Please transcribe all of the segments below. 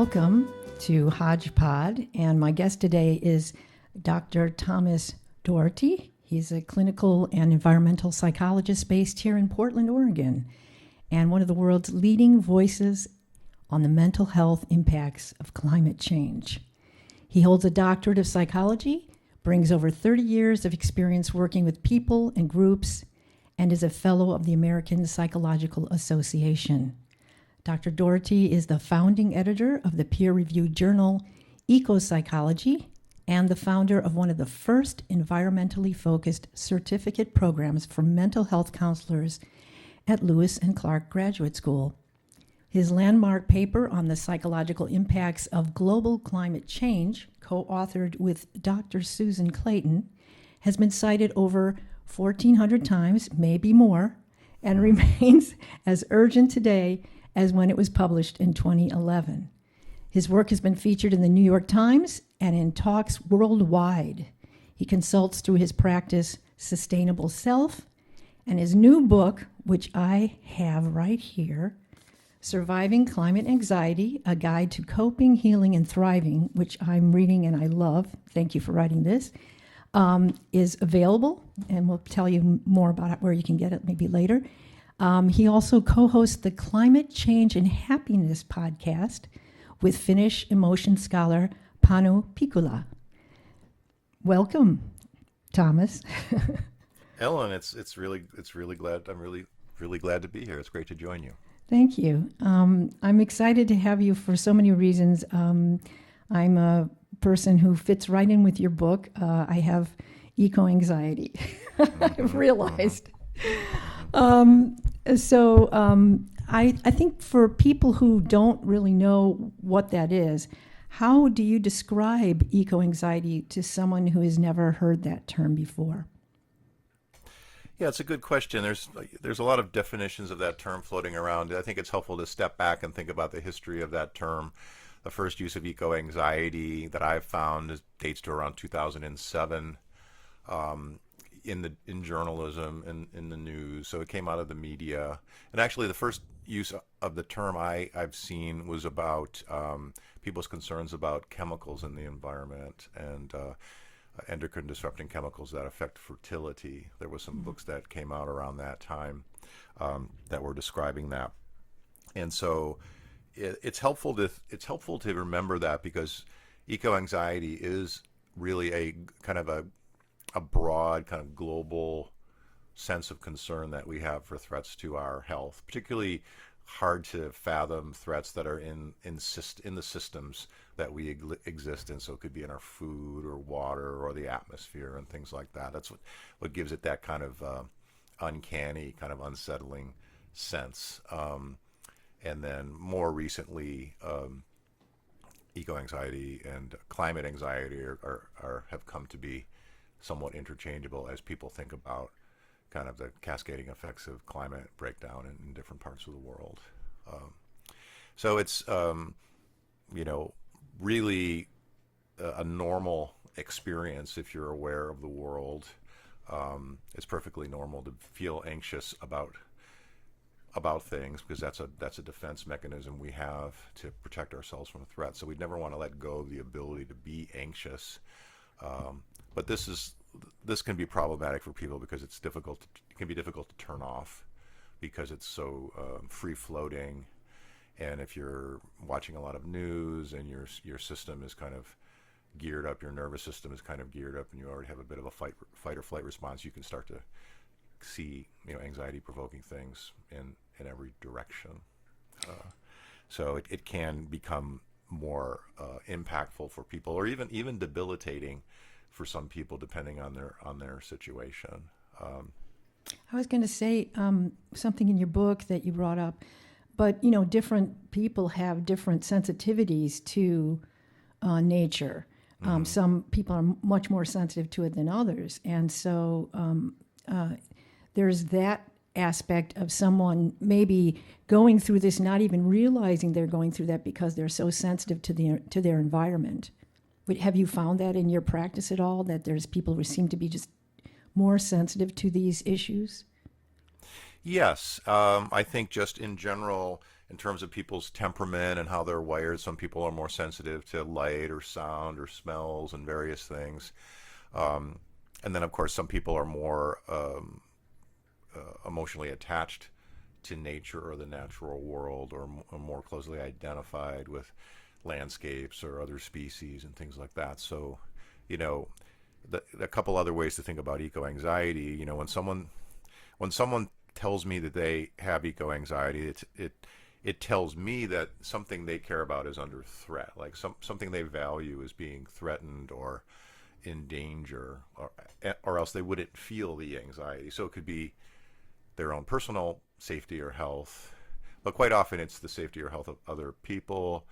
Welcome to Hodge Pod, and my guest today is Dr. Thomas Doherty. He's a clinical and environmental psychologist based here in Portland, Oregon, and one of the world's leading voices on the mental health impacts of climate change. He holds a doctorate of psychology, brings over 30 years of experience working with people and groups, and is a fellow of the American Psychological Association. Dr. Doherty is the founding editor of the peer-reviewed journal Eco-Psychology and the founder of one of the first environmentally focused certificate programs for mental health counselors at Lewis and Clark Graduate School. His landmark paper on the psychological impacts of global climate change, co-authored with Dr. Susan Clayton, has been cited over 1,400 times, maybe more, and remains as urgent today as when it was published in 2011. His work has been featured in the New York Times and in talks worldwide. He consults through his practice, Sustainable Self, and his new book, which I have right here, Surviving Climate Anxiety, A Guide to Coping, Healing, and Thriving, which I'm reading and I love. Thank you for writing this, is available, and we'll tell you more about it, where you can get it maybe later. He also co-hosts the Climate Change and Happiness podcast with Finnish emotion scholar Panu Pikula. Welcome, Thomas. Ellen, it's really glad. I'm really glad to be here. It's great to join you. Thank you. I'm excited to have you for so many reasons. I'm a person who fits right in with your book. I have eco-anxiety. I've realized. I think for people who don't really know what that is, how do you describe eco-anxiety to someone who has never heard that term before? Yeah, it's a good question. There's a lot of definitions of that term floating around. I think it's helpful to step back and think about the history of that term. The first use of eco-anxiety that I've found dates to around 2007. In journalism and in the news, so it came out of the media. And actually, the first use of the term I've seen was about people's concerns about chemicals in the environment and endocrine disrupting chemicals that affect fertility. There was some books that came out around that time that were describing that, and so it's helpful to remember that, because eco-anxiety is really a kind of a broad, kind of global sense of concern that we have for threats to our health, particularly hard to fathom threats that are in the systems that we exist in. So it could be in our food or water or the atmosphere and things like that. That's what gives it that kind of uncanny, kind of unsettling sense. And then more recently, eco-anxiety and climate anxiety have come to be somewhat interchangeable as people think about kind of the cascading effects of climate breakdown in different parts of the world. So it's, really a normal experience if you're aware of the world. It's perfectly normal to feel anxious about things, because that's a defense mechanism we have to protect ourselves from threats. So we'd never want to let go of the ability to be anxious. But this can be problematic for people because it can be difficult to turn off, because it's so free floating. And if you're watching a lot of news and your system is kind of geared up, your nervous system is kind of geared up, and you already have a bit of a fight or flight response, you can start to see anxiety provoking things in every direction. So it can become more impactful for people, or even debilitating for some people, depending on their situation. I was going to say something in your book that you brought up, but different people have different sensitivities to nature. Some people are much more sensitive to it than others, and so there's that aspect of someone maybe going through this, not even realizing they're going through that because they're so sensitive to their environment. But have you found that in your practice at all, that there's people who seem to be just more sensitive to these issues? Yes, I think just in general, in terms of people's temperament and how they're wired. Some people are more sensitive to light or sound or smells and various things. Um, and then, of course, some people are more emotionally attached to nature or the natural world, or more closely identified with landscapes or other species and things like that. So, you know, a couple other ways to think about eco-anxiety. When someone tells me that they have eco-anxiety, it tells me that something they care about is under threat, like something they value is being threatened or in danger, or else they wouldn't feel the anxiety. So it could be their own personal safety or health, but quite often it's the safety or health of other people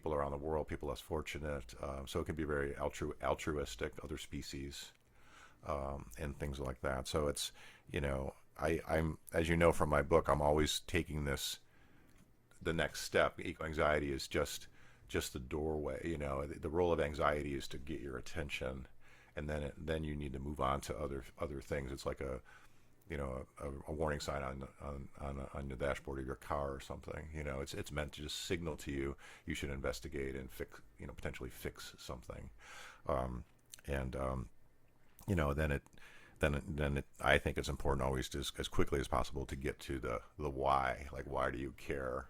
around the world, people less fortunate. So it can be very altruistic, other species, and things like that. So it's, I'm, as you know from my book, I'm always taking the next step. Eco-anxiety is just the doorway. The role of anxiety is to get your attention, and then you need to move on to other things. It's like a warning sign on the dashboard of your car or something. It's meant to just signal to you should investigate and fix, potentially fix something. And then I think it's important always to, as quickly as possible, to get to the why. Like, why do you care?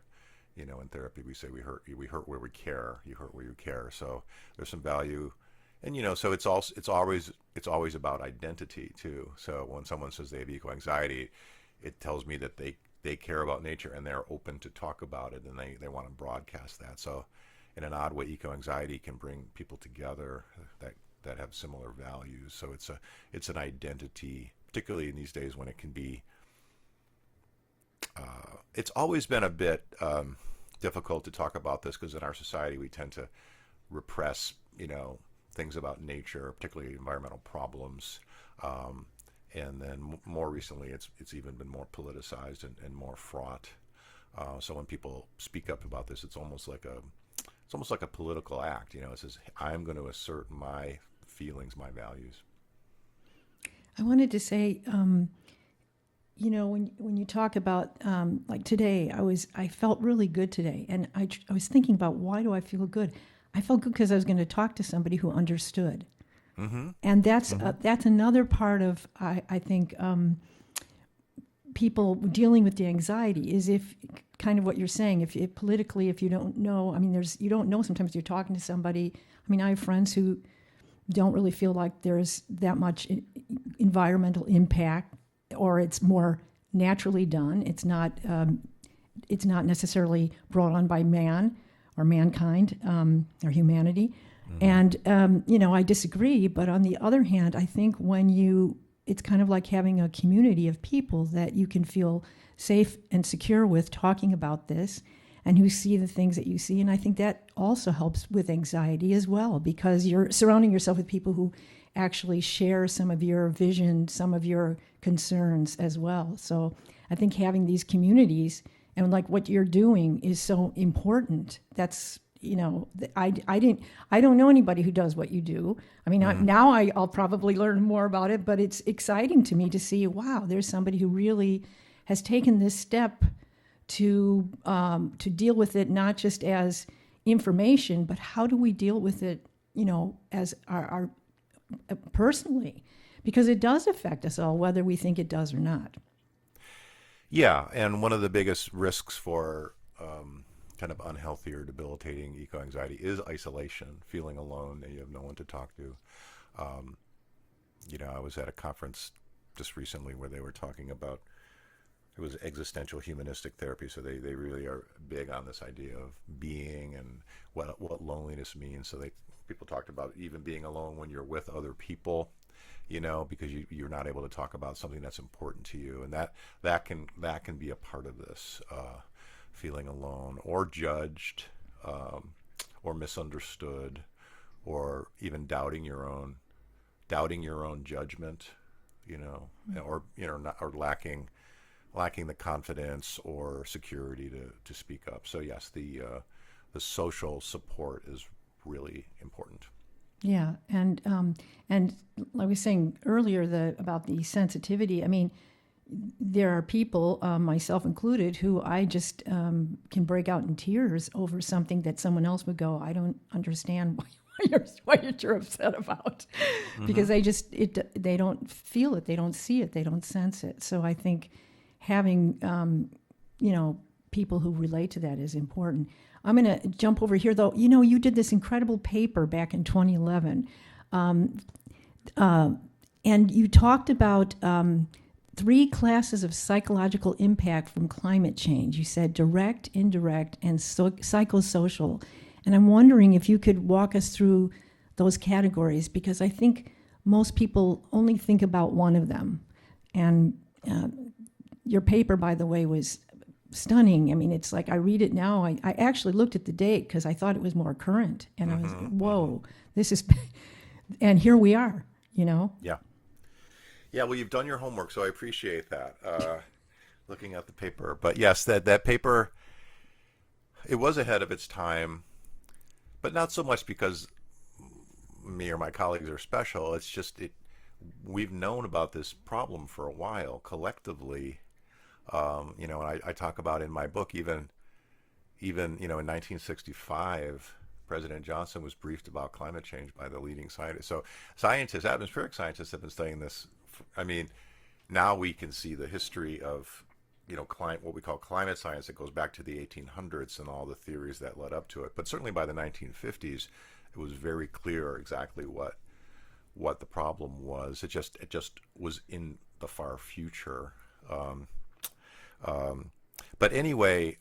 In therapy we say we hurt where we care. You hurt where you care. So there's some value. And so it's always about identity too. So when someone says they have eco-anxiety, it tells me that they care about nature and they're open to talk about it, and they want to broadcast that. So in an odd way, eco-anxiety can bring people together that have similar values. So it's an identity, particularly in these days when it can be. It's always been a bit difficult to talk about this, because in our society we tend to repress, things about nature, particularly environmental problems, and then more recently, it's even been more politicized and more fraught. So when people speak up about this, it's almost like a political act. It says, I'm going to assert my feelings, my values. I wanted to say, when you talk about like today, I felt really good today, and I was thinking about, why do I feel good? I felt good because I was going to talk to somebody who understood. Mm-hmm. And that's Mm-hmm. that's another part of, I think, people dealing with the anxiety is, if kind of what you're saying, if politically, if you don't know, you don't know, sometimes you're talking to somebody. I have friends who don't really feel like there's that much environmental impact, or it's more naturally done. It's not necessarily brought on by man or mankind, or humanity. Mm-hmm. And, I disagree. But on the other hand, I think it's kind of like having a community of people that you can feel safe and secure with talking about this, and who see the things that you see. And I think that also helps with anxiety as well, because you're surrounding yourself with people who actually share some of your vision, some of your concerns as well. So I think having these communities, and like what you're doing, is so important. That's, I don't know anybody who does what you do. Now I'll probably learn more about it, but it's exciting to me to see, wow, there's somebody who really has taken this step to deal with it, not just as information, but how do we deal with it, as our personally, because it does affect us all, whether we think it does or not. Yeah, and one of the biggest risks for kind of unhealthy or debilitating eco-anxiety is isolation, feeling alone, and you have no one to talk to. I was at a conference just recently where they were talking about, it was existential humanistic therapy, so they really are big on this idea of being and what loneliness means. So people talked about even being alone when you're with other people, because you're not able to talk about something that's important to you, and that can be a part of this, feeling alone or judged, or misunderstood, or even doubting your own judgment, or lacking the confidence or security to speak up. So yes, the social support is really important. Yeah, and like I was saying earlier, about the sensitivity. there are people, myself included, who I just can break out in tears over something that someone else would go, I don't understand why you're upset about, because they don't feel it, they don't see it, they don't sense it. So I think having people who relate to that is important. I'm going to jump over here, though. You did this incredible paper back in 2011, and you talked about 3 classes of psychological impact from climate change. You said direct, indirect, and psychosocial. And I'm wondering if you could walk us through those categories, because I think most people only think about one of them. And your paper, by the way, was stunning. I mean, it's like I read it now. I actually looked at the date because I thought it was more current. And I was, whoa, this is, and here we are, Yeah. Yeah, well, you've done your homework, so I appreciate that. Looking at the paper, but yes, that paper, it was ahead of its time, but not so much because me or my colleagues are special. It's just we've known about this problem for a while collectively. And I talk about in my book even in 1965. President Johnson was briefed about climate change by the leading scientists. So atmospheric scientists have been studying this. I mean, now we can see the history of, what we call climate science. It goes back to the 1800s and all the theories that led up to it. But certainly by the 1950s, it was very clear exactly what the problem was. It just was in the far future. But anyway.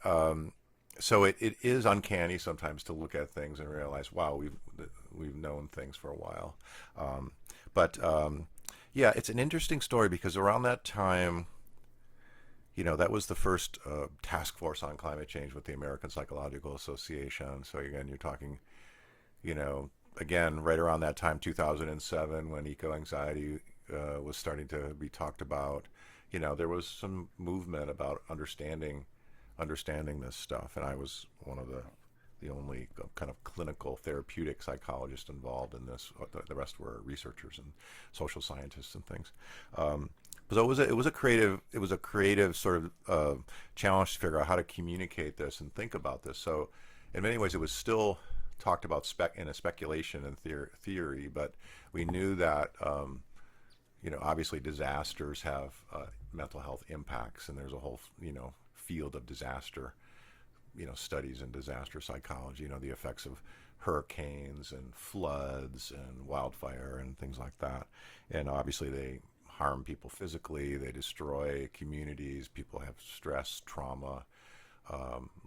So it is uncanny sometimes to look at things and realize, wow, we've known things for a while. Yeah, it's an interesting story because around that time, that was the first task force on climate change with the American Psychological Association. So again, you're talking, again, right around that time, 2007, when eco-anxiety was starting to be talked about. There was some movement about understanding this stuff, and I was one of the only kind of clinical therapeutic psychologists involved in this. The rest were researchers and social scientists and things. So it was a creative sort of challenge to figure out how to communicate this and think about this. So in many ways, it was still talked about in a speculation and theory, but we knew that obviously disasters have mental health impacts, and there's a whole field of disaster, studies in disaster psychology, the effects of hurricanes and floods and wildfire and things like that. And obviously they harm people physically, they destroy communities, people have stress, trauma,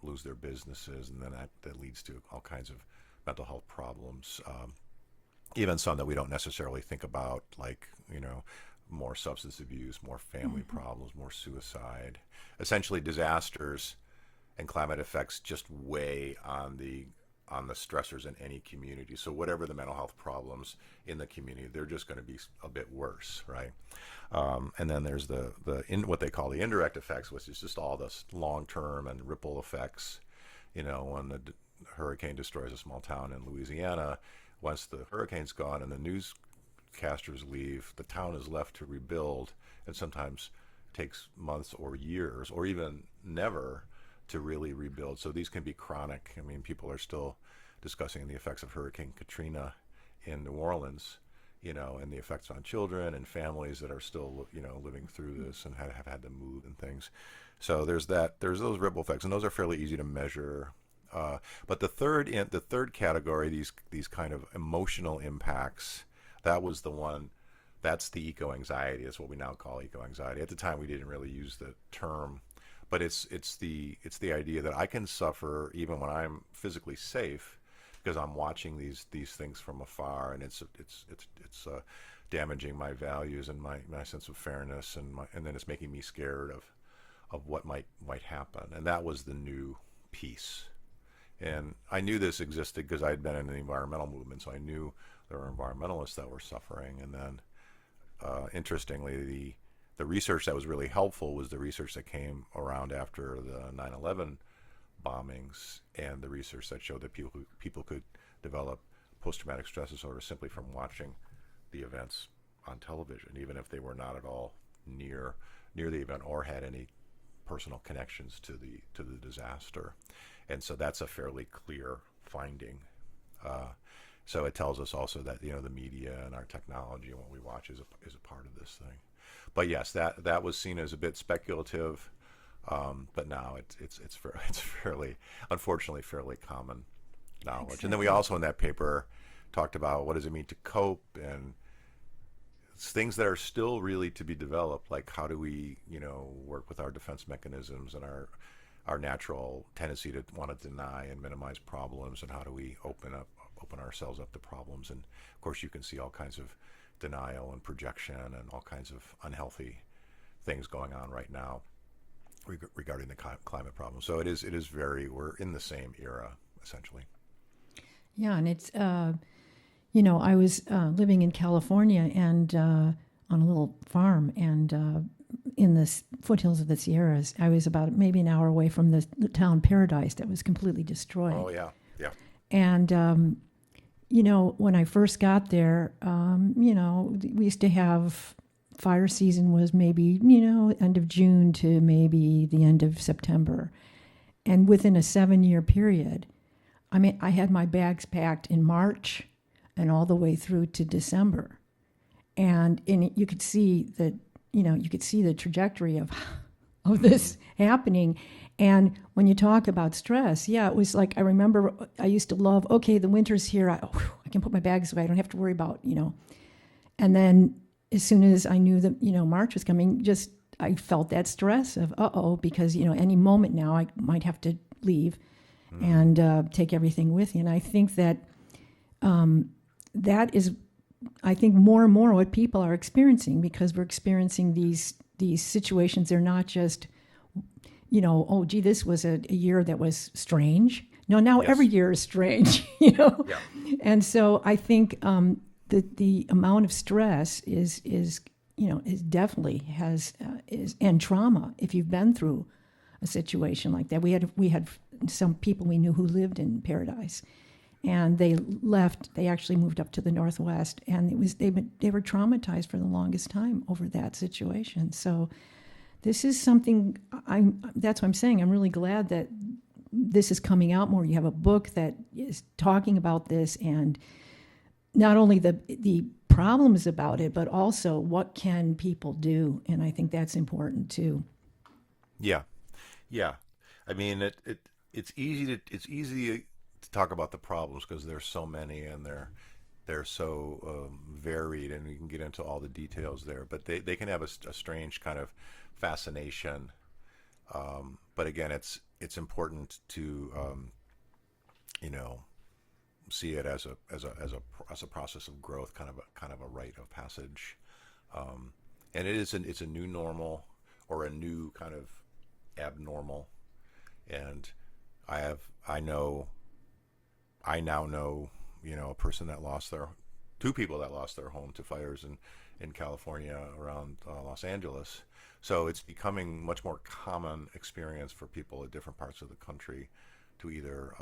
lose their businesses, and then that leads to all kinds of mental health problems, even some that we don't necessarily think about, like, more substance abuse, more family problems, more suicide. Essentially, disasters and climate effects just weigh on the stressors in any community. So whatever the mental health problems in the community, they're just going to be a bit worse, right? And then there's what they call the indirect effects, which is just all the long-term and ripple effects. When the hurricane destroys a small town in Louisiana, once the hurricane's gone and the newscasters leave, the town is left to rebuild, and sometimes takes months or years or even never to really rebuild. So these can be chronic. I mean, people are still discussing the effects of Hurricane Katrina in New Orleans, and the effects on children and families that are still, living through this and have had to move and things. So there's those ripple effects, and those are fairly easy to measure. But the third category, these kind of emotional impacts, that was the one. That's the eco-anxiety. That's what we now call eco-anxiety. At the time, we didn't really use the term, but it's the idea that I can suffer even when I'm physically safe because I'm watching these things from afar, and it's damaging my values and my sense of fairness, and then it's making me scared of what might happen. And that was the new piece. And I knew this existed because I'd been in the environmental movement, so I knew there were environmentalists that were suffering. And then, interestingly, the research that was really helpful was the research that came around after the 9/11 bombings, and the research that showed that people could develop post-traumatic stress disorder simply from watching the events on television, even if they were not at all near the event or had any personal connections to the disaster, and so that's a fairly clear finding. So it tells us also that the media and our technology and what we watch is a part of this thing. But yes, that was seen as a bit speculative, but now it's fairly, unfortunately, fairly common knowledge. Exactly. And then we also in that paper talked about what does it mean to cope, and things that are still really to be developed, like how do we work with our defense mechanisms and our natural tendency to want to deny and minimize problems, and how do we open ourselves up to problems. And of course you can see all kinds of denial and projection and all kinds of unhealthy things going on right now regarding the climate problem. So it is we're in the same era essentially. Yeah, and it's I was living in California and on a little farm, and in the foothills of the Sierras. I was about maybe an hour away from the town Paradise that was completely destroyed. Oh yeah, yeah. And when I first got there, we used to have fire season was maybe end of June to maybe the end of September, and within a 7-year period, I mean, I had my bags packed in March and all the way through to December. And you could see that, you could see the trajectory of this happening. And when you talk about stress, yeah, it was like, I remember I used to love, okay, the winter's here. I can put my bags away. I don't have to worry about, And then as soon as I knew that, March was coming, I felt that stress of, because, any moment now I might have to leave and take everything with you. And I think that that is, I think, more and more what people are experiencing, because we're experiencing these situations. They're not just, oh, gee, this was a year that was strange. No, now Yes. every year is strange, Yeah. And so I think that the amount of stress is definitely has and trauma. If you've been through a situation like that, we had some people we knew who lived in Paradise, and they left. They actually moved up to the Northwest, and they were traumatized for the longest time over that situation. So this is something that's what I'm saying. I'm really glad that this is coming out more. You have a book that is talking about this, and not only the problems about it, but also what can people do. And I think that's important too. Yeah. Yeah. I mean, it's easy to talk about the problems because there's so many, and they're so varied, and we can get into all the details there. But they can have a strange kind of fascination. But again, it's important to see it as a process of growth, kind of a rite of passage. And it's a new normal, or a new kind of abnormal. And I now know a person that lost two people that lost their home to fires in California around Los Angeles. So it's becoming much more common experience for people at different parts of the country to either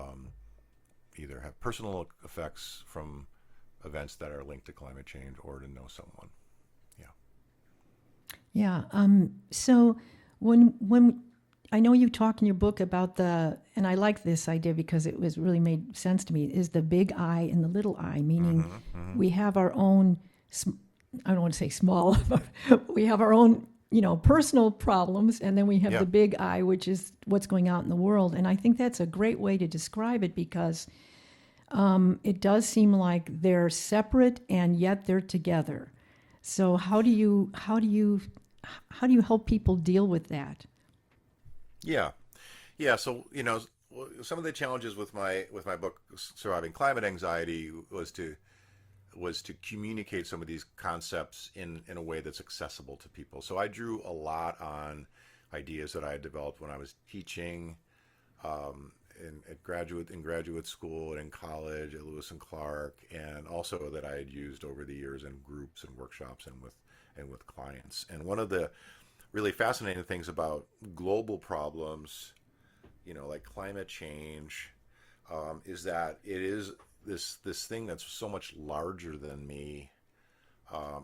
have personal effects from events that are linked to climate change, or to know someone. Yeah. Yeah. So when I know you talk in your book about and I like this idea because it was really made sense to me, is the big I and the little I, meaning we have our own, I don't want to say small, but we have our own, personal problems, and then we have Yeah. the big I, which is what's going on in the world. And I think that's a great way to describe it, because it does seem like they're separate and yet they're together. So how do you help people deal with that? Yeah. Yeah. So, some of the challenges with my book, Surviving Climate Anxiety, was to communicate some of these concepts in a way that's accessible to people. So I drew a lot on ideas that I had developed when I was teaching in graduate school and in college at Lewis and Clark, and also that I had used over the years in groups and workshops and with clients. And one of the really fascinating things about global problems, like climate change, is that it is this thing that's so much larger than me.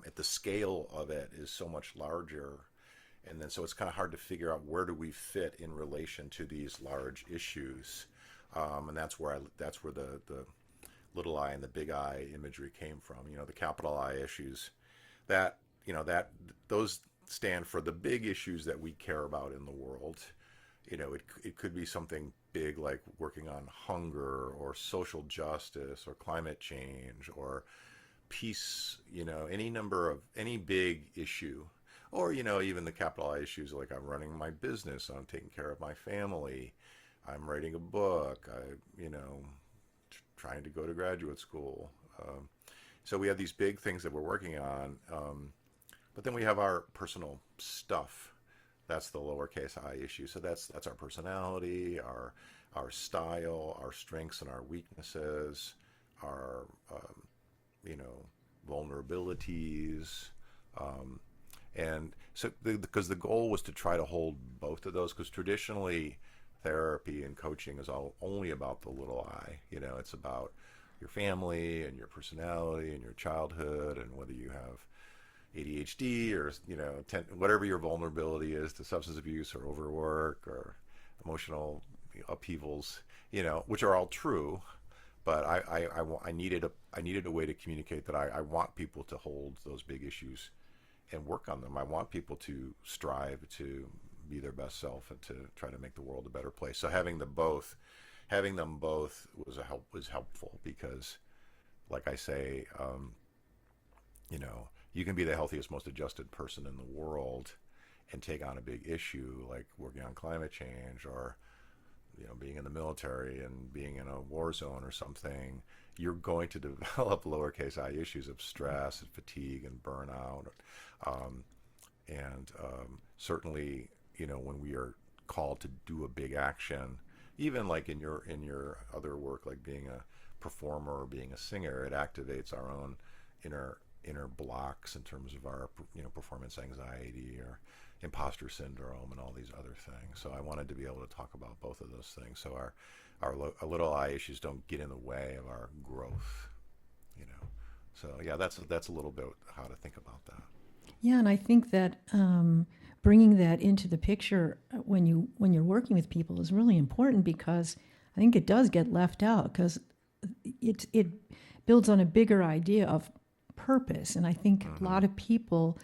At the scale of it is so much larger, And then so it's kind of hard to figure out where do we fit in relation to these large issues. And that's where the little I and the big I imagery came from. The capital I issues, that that those stand for the big issues that we care about in the world. It could be something big like working on hunger or social justice or climate change or peace, any big issue. Or, even the capital I issues like I'm running my business, I'm taking care of my family, I'm writing a book, trying to go to graduate school. So we have these big things that we're working on. But then we have our personal stuff. That's the lowercase I issue. So that's our personality, our style, our strengths and our weaknesses, our vulnerabilities. And so because the goal was to try to hold both of those, because traditionally therapy and coaching is only about the little I. It's about your family and your personality and your childhood and whether you have ADHD or whatever your vulnerability is to substance abuse or overwork or emotional upheavals, which are all true. But I needed a way to communicate that I want people to hold those big issues and work on them. I want people to strive to be their best self and to try to make the world a better place. So having them both was helpful because, like I say, you can be the healthiest, most adjusted person in the world and take on a big issue like working on climate change or being in the military and being in a war zone or something. You're going to develop lowercase I issues of stress and fatigue and burnout. Certainly, when we are called to do a big action, even like in your other work, like being a performer or being a singer, it activates our own inner blocks in terms of our performance anxiety or imposter syndrome and all these other things. So I wanted to be able to talk about both of those things, so our little I issues don't get in the way of our growth. So yeah, that's a little bit how to think about that. Yeah, and I think that bringing that into the picture when you're working with people is really important, because I think it does get left out because it builds on a bigger idea of purpose. And I think a lot of people,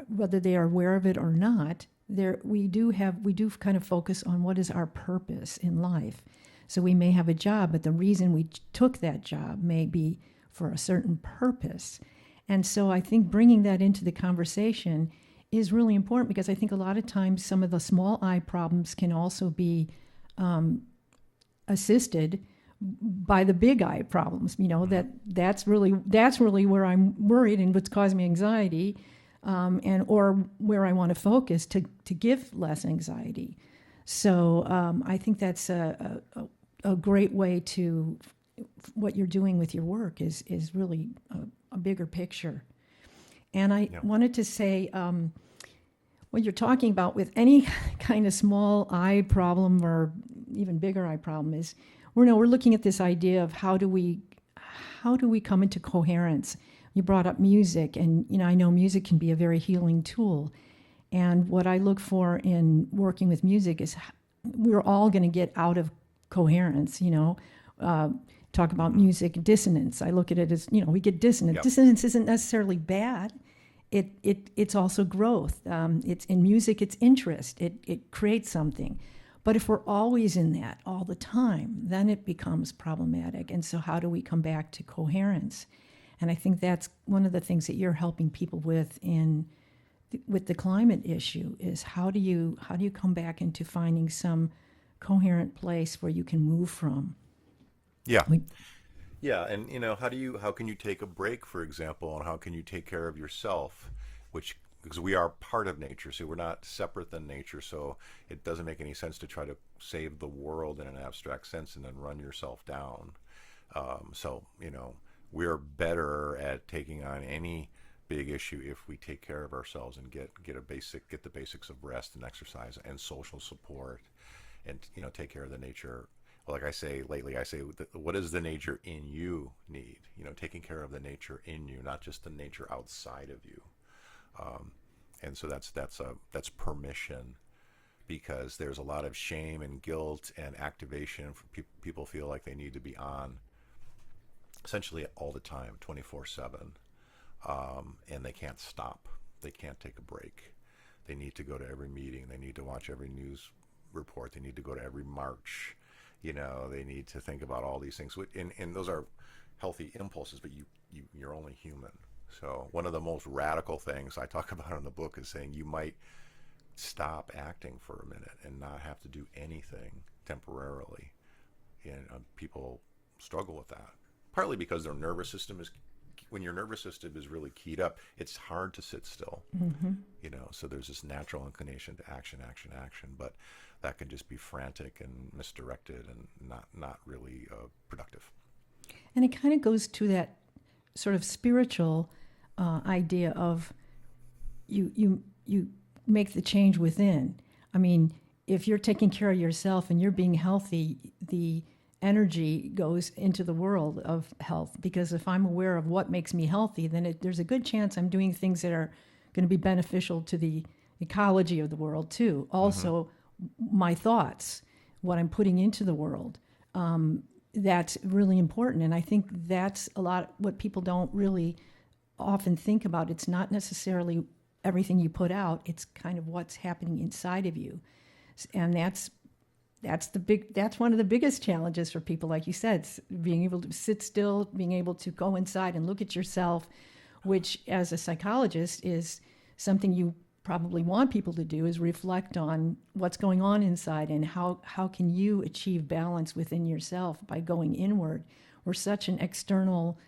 whether they are aware of it or not, we do kind of focus on what is our purpose in life. So we may have a job, but the reason we took that job may be for a certain purpose. And so I think bringing that into the conversation is really important, because I think a lot of times some of the small I problems can also be assisted by the big I problems. That's really where I'm worried and what's causing me anxiety, or where I want to focus to give less anxiety. So I think that's a great way to what you're doing with your work is really a bigger picture. And I wanted to say, what you're talking about with any kind of small I problem or even bigger I problem is, we're looking at this idea of how do we come into coherence. You brought up music, and I know music can be a very healing tool. And what I look for in working with music is we're all going to get out of coherence. Talk about music dissonance. I look at it as we get dissonance. Yep. Dissonance isn't necessarily bad. It's also growth. It's in music. It's interest. It creates something. But if we're always in that all the time, then it becomes problematic. And so how do we come back to coherence? And I think that's one of the things that you're helping people with with the climate issue is how do you come back into finding some coherent place where you can move from? Yeah. Yeah, and how can you take a break, for example, and how can you take care of yourself, because we are part of nature, so we're not separate than nature, so it doesn't make any sense to try to save the world in an abstract sense and then run yourself down. We're better at taking on any big issue if we take care of ourselves and get the basics of rest and exercise and social support, and take care of the nature. Like I say lately, what does the nature in you need? Taking care of the nature in you, not just the nature outside of you. And so that's permission, because there's a lot of shame and guilt and activation for people feel like they need to be on essentially all the time, 24/7, and they can't stop. They can't take a break. They need to go to every meeting. They need to watch every news report. They need to go to every march. They need to think about all these things. And those are healthy impulses, but you're only human. So one of the most radical things I talk about in the book is saying you might stop acting for a minute and not have to do anything temporarily. And people struggle with that, partly because their nervous system is, when your nervous system is really keyed up, it's hard to sit still. So there's this natural inclination to action, but that can just be frantic and misdirected and not really productive. And it kind of goes to that sort of spiritual idea of you make the change within. I mean, if you're taking care of yourself and you're being healthy, the energy goes into the world of health. Because if I'm aware of what makes me healthy, then there's a good chance I'm doing things that are going to be beneficial to the ecology of the world too. Also, my thoughts, what I'm putting into the world, that's really important. And I think that's a lot what people don't really often think about. It's not necessarily everything you put out, it's kind of what's happening inside of you. And that's one of the biggest challenges for people, like you said, being able to sit still, being able to go inside and look at yourself, which as a psychologist is something you probably want people to do, is reflect on what's going on inside and how can you achieve balance within yourself by going inward. We're such an external,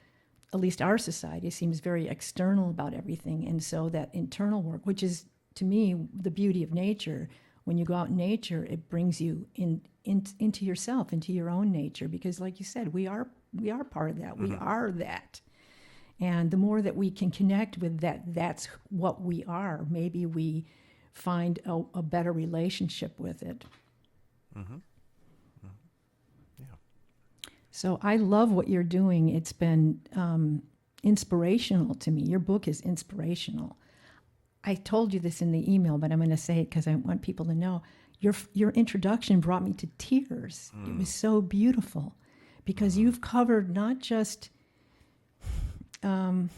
at least our society seems very external about everything. And so that internal work, which is to me the beauty of nature, when you go out in nature, it brings you into yourself, into your own nature, because like you said, we are part of that. We are that. And the more that we can connect with that's what we are, maybe we find a better relationship with it. Yeah. So I love what you're doing. It's been inspirational to me. Your book is inspirational. I told you this in the email, but I'm going to say it because I want people to know. Your introduction brought me to tears. It was so beautiful because you've covered not just how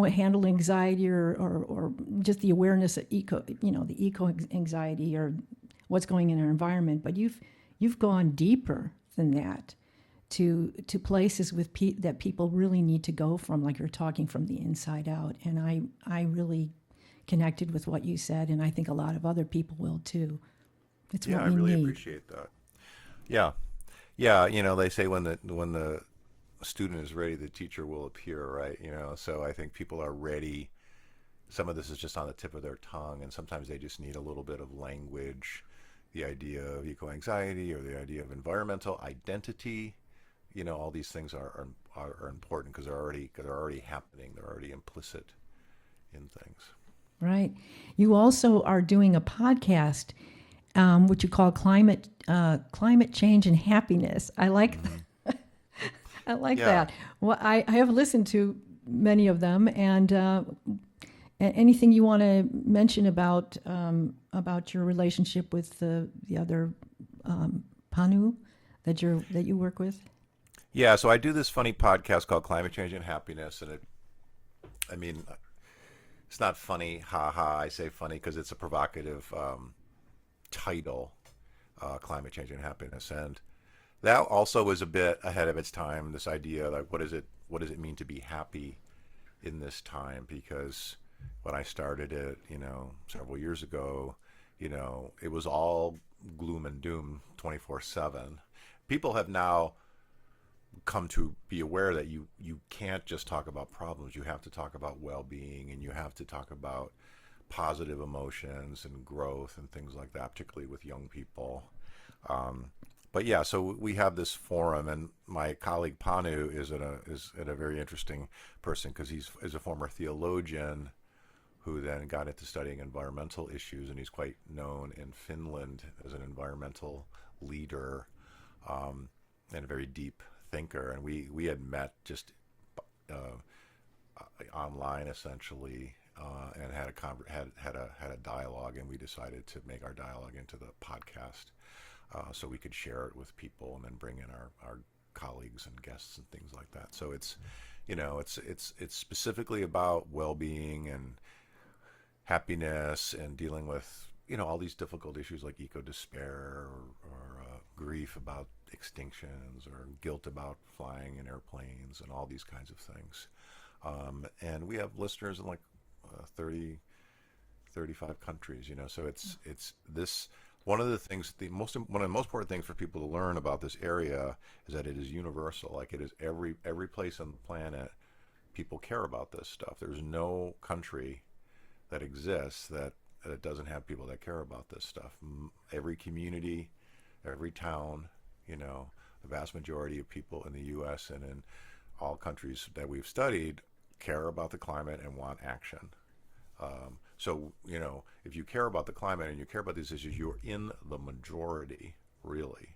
to handle anxiety or just the awareness of the eco anxiety or what's going in our environment, but you've gone deeper than that to places that people really need to go from, like you're talking from the inside out. And I really connected with what you said, and I think a lot of other people will too. It's what we I really need. appreciate that. Yeah. They say when the student is ready, the teacher will appear, right? So I think people are ready. Some of this is just on the tip of their tongue, and sometimes they just need a little bit of language. The idea of eco-anxiety or the idea of environmental identity, all these things are important because they're already happening. They're already implicit in things. Right. You also are doing a podcast, which you call climate change and happiness. I like that. I like that. Well, I have listened to many of them, and anything you want to mention about your relationship with the other Panu that you work with? Yeah, so I do this funny podcast called Climate Change and Happiness, and it's not funny, ha. I say funny because it's a provocative title, Climate Change and Happiness, and that also was a bit ahead of its time. This idea, like, what does it mean to be happy in this time? Because when I started it, several years ago, it was all gloom and doom 24/7. People have now come to be aware that you can't just talk about problems. You have to talk about well-being, and you have to talk about positive emotions and growth and things like that, particularly with young people. But yeah, so we have this forum, and my colleague Panu is a very interesting person because he's a former theologian who then got into studying environmental issues, and he's quite known in Finland as an environmental leader and a very deep thinker. And we had met just online essentially, and had a dialogue, and we decided to make our dialogue into the podcast, so we could share it with people and then bring in our colleagues and guests and things like that. So it's, it's specifically about well-being and happiness and dealing with, all these difficult issues like eco-despair or grief about extinctions or guilt about flying in airplanes and all these kinds of things. And we have listeners in like 30, 35 countries, so it's this. One of the things, one of the most important things for people to learn about this area is that it is universal. Like, it is every place on the planet, people care about this stuff. There's no country that exists that doesn't have people that care about this stuff. Every community, every town, the vast majority of people in the U.S. and in all countries that we've studied care about the climate and want action. So, if you care about the climate and you care about these issues, you're in the majority, really.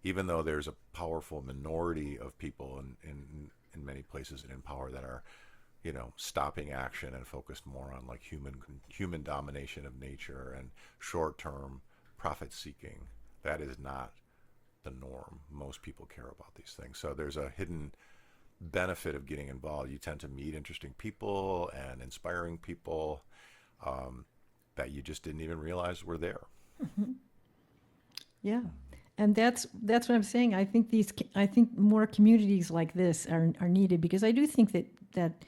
Even though there's a powerful minority of people in many places and in power that are, stopping action and focused more on like human domination of nature and short-term profit seeking. That is not the norm. Most people care about these things. So there's a hidden benefit of getting involved. You tend to meet interesting people and inspiring people that you just didn't even realize were there. Mm-hmm. Yeah. And that's what I'm saying. I think more communities like this are needed, because I do think that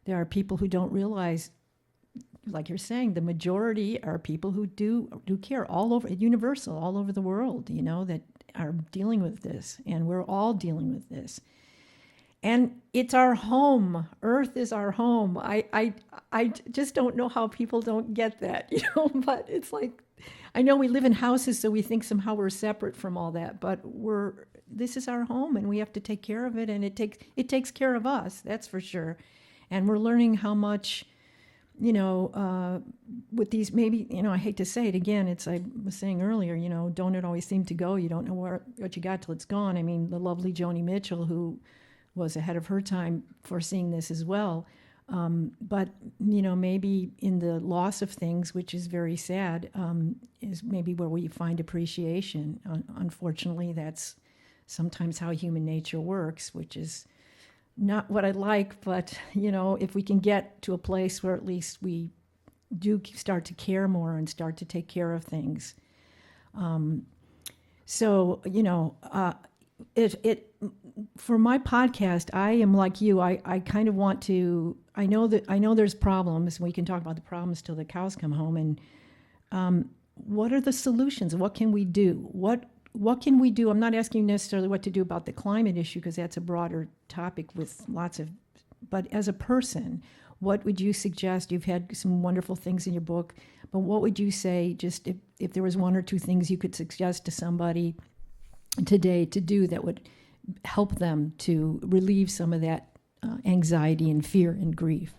there are people who don't realize, like you're saying, the majority are people who do care all over, universal, all over the world, that are dealing with this, and we're all dealing with this. And it's our home. Earth is our home. I just don't know how people don't get that, but it's like, I know we live in houses, so we think somehow we're separate from all that, but this is our home, and we have to take care of it, and it takes care of us, that's for sure. And we're learning how much, with these, maybe, I hate to say it again, it's, I was saying earlier, don't it always seem to go? You don't know what you got till it's gone. I mean, the lovely Joni Mitchell, who was ahead of her time foreseeing this as well. But, maybe in the loss of things, which is very sad, is maybe where we find appreciation. Unfortunately, that's sometimes how human nature works, which is not what I like, but, if we can get to a place where at least we do start to care more and start to take care of things. For my podcast, I am like you. I kind of want to, I know there's problems. We can talk about the problems till the cows come home. And what are the solutions? What can we do? What can we do? I'm not asking you necessarily what to do about the climate issue, because that's a broader topic with but as a person, what would you suggest? You've had some wonderful things in your book, but what would you say, just if there was one or two things you could suggest to somebody today to do that would help them to relieve some of that anxiety and fear and grief?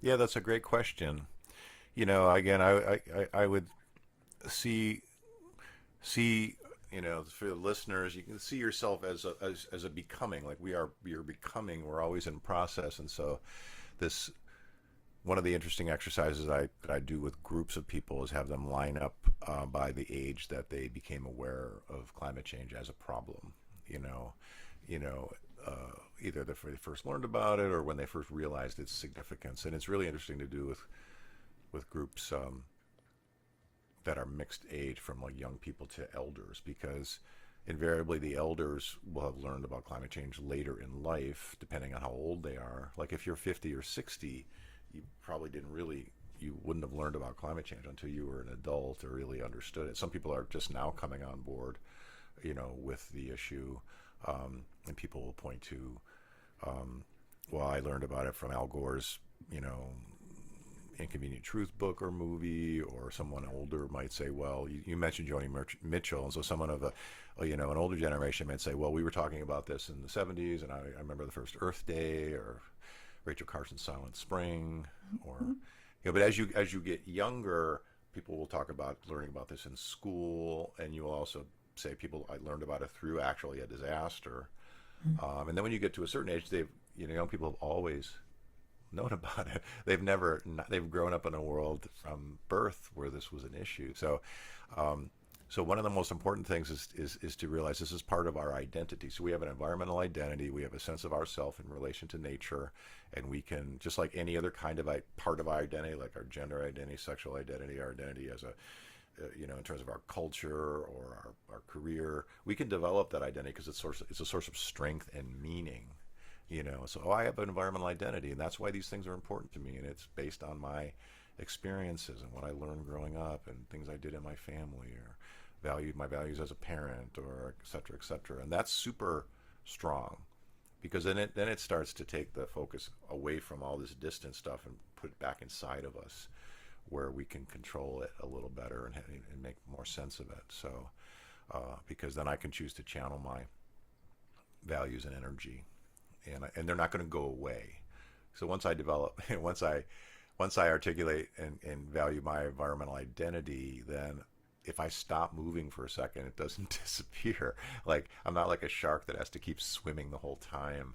Yeah, that's a great question. Again, I would see, for the listeners, you can see yourself as a becoming. Like, you're becoming. We're always in process, and so this. One of the interesting exercises that I do with groups of people is have them line up by the age that they became aware of climate change as a problem. Either they first learned about it or when they first realized its significance. And it's really interesting to do with groups that are mixed age, from like young people to elders, because invariably the elders will have learned about climate change later in life, depending on how old they are. Like, if you're 50 or 60, you probably you wouldn't have learned about climate change until you were an adult or really understood it. Some people are just now coming on board, with the issue. And people will point to, well, I learned about it from Al Gore's, Inconvenient Truth book or movie, or someone older might say, well, you mentioned Joni Mitchell, and so someone of an older generation might say, well, we were talking about this in the 70s, and I remember the first Earth Day, or Rachel Carson's Silent Spring, or but as you get younger, people will talk about learning about this in school, and you will also say, I learned about it through actually a disaster. And then when you get to a certain age, young people have always known about it. They've grown up in a world from birth where this was an issue. Um, so one of the most important things is to realize this is part of our identity. So we have an environmental identity. We have a sense of ourself in relation to nature, and we can, just like any other kind of part of our identity, like our gender identity, sexual identity, our identity as a in terms of our culture or our career, we can develop that identity because it's a source of strength and meaning. So I have an environmental identity, and that's why these things are important to me, and it's based on my experiences and what I learned growing up and things I did in my family or valued my values as a parent or et cetera, and that's super strong because then it starts to take the focus away from all this distant stuff and put it back inside of us where we can control it a little better and make more sense of it. So because then I can choose to channel my values and energy, and they're not going to go away. So once I develop, once I articulate and value my environmental identity, then if I stop moving for a second, it doesn't disappear. Like I'm not like a shark that has to keep swimming the whole time,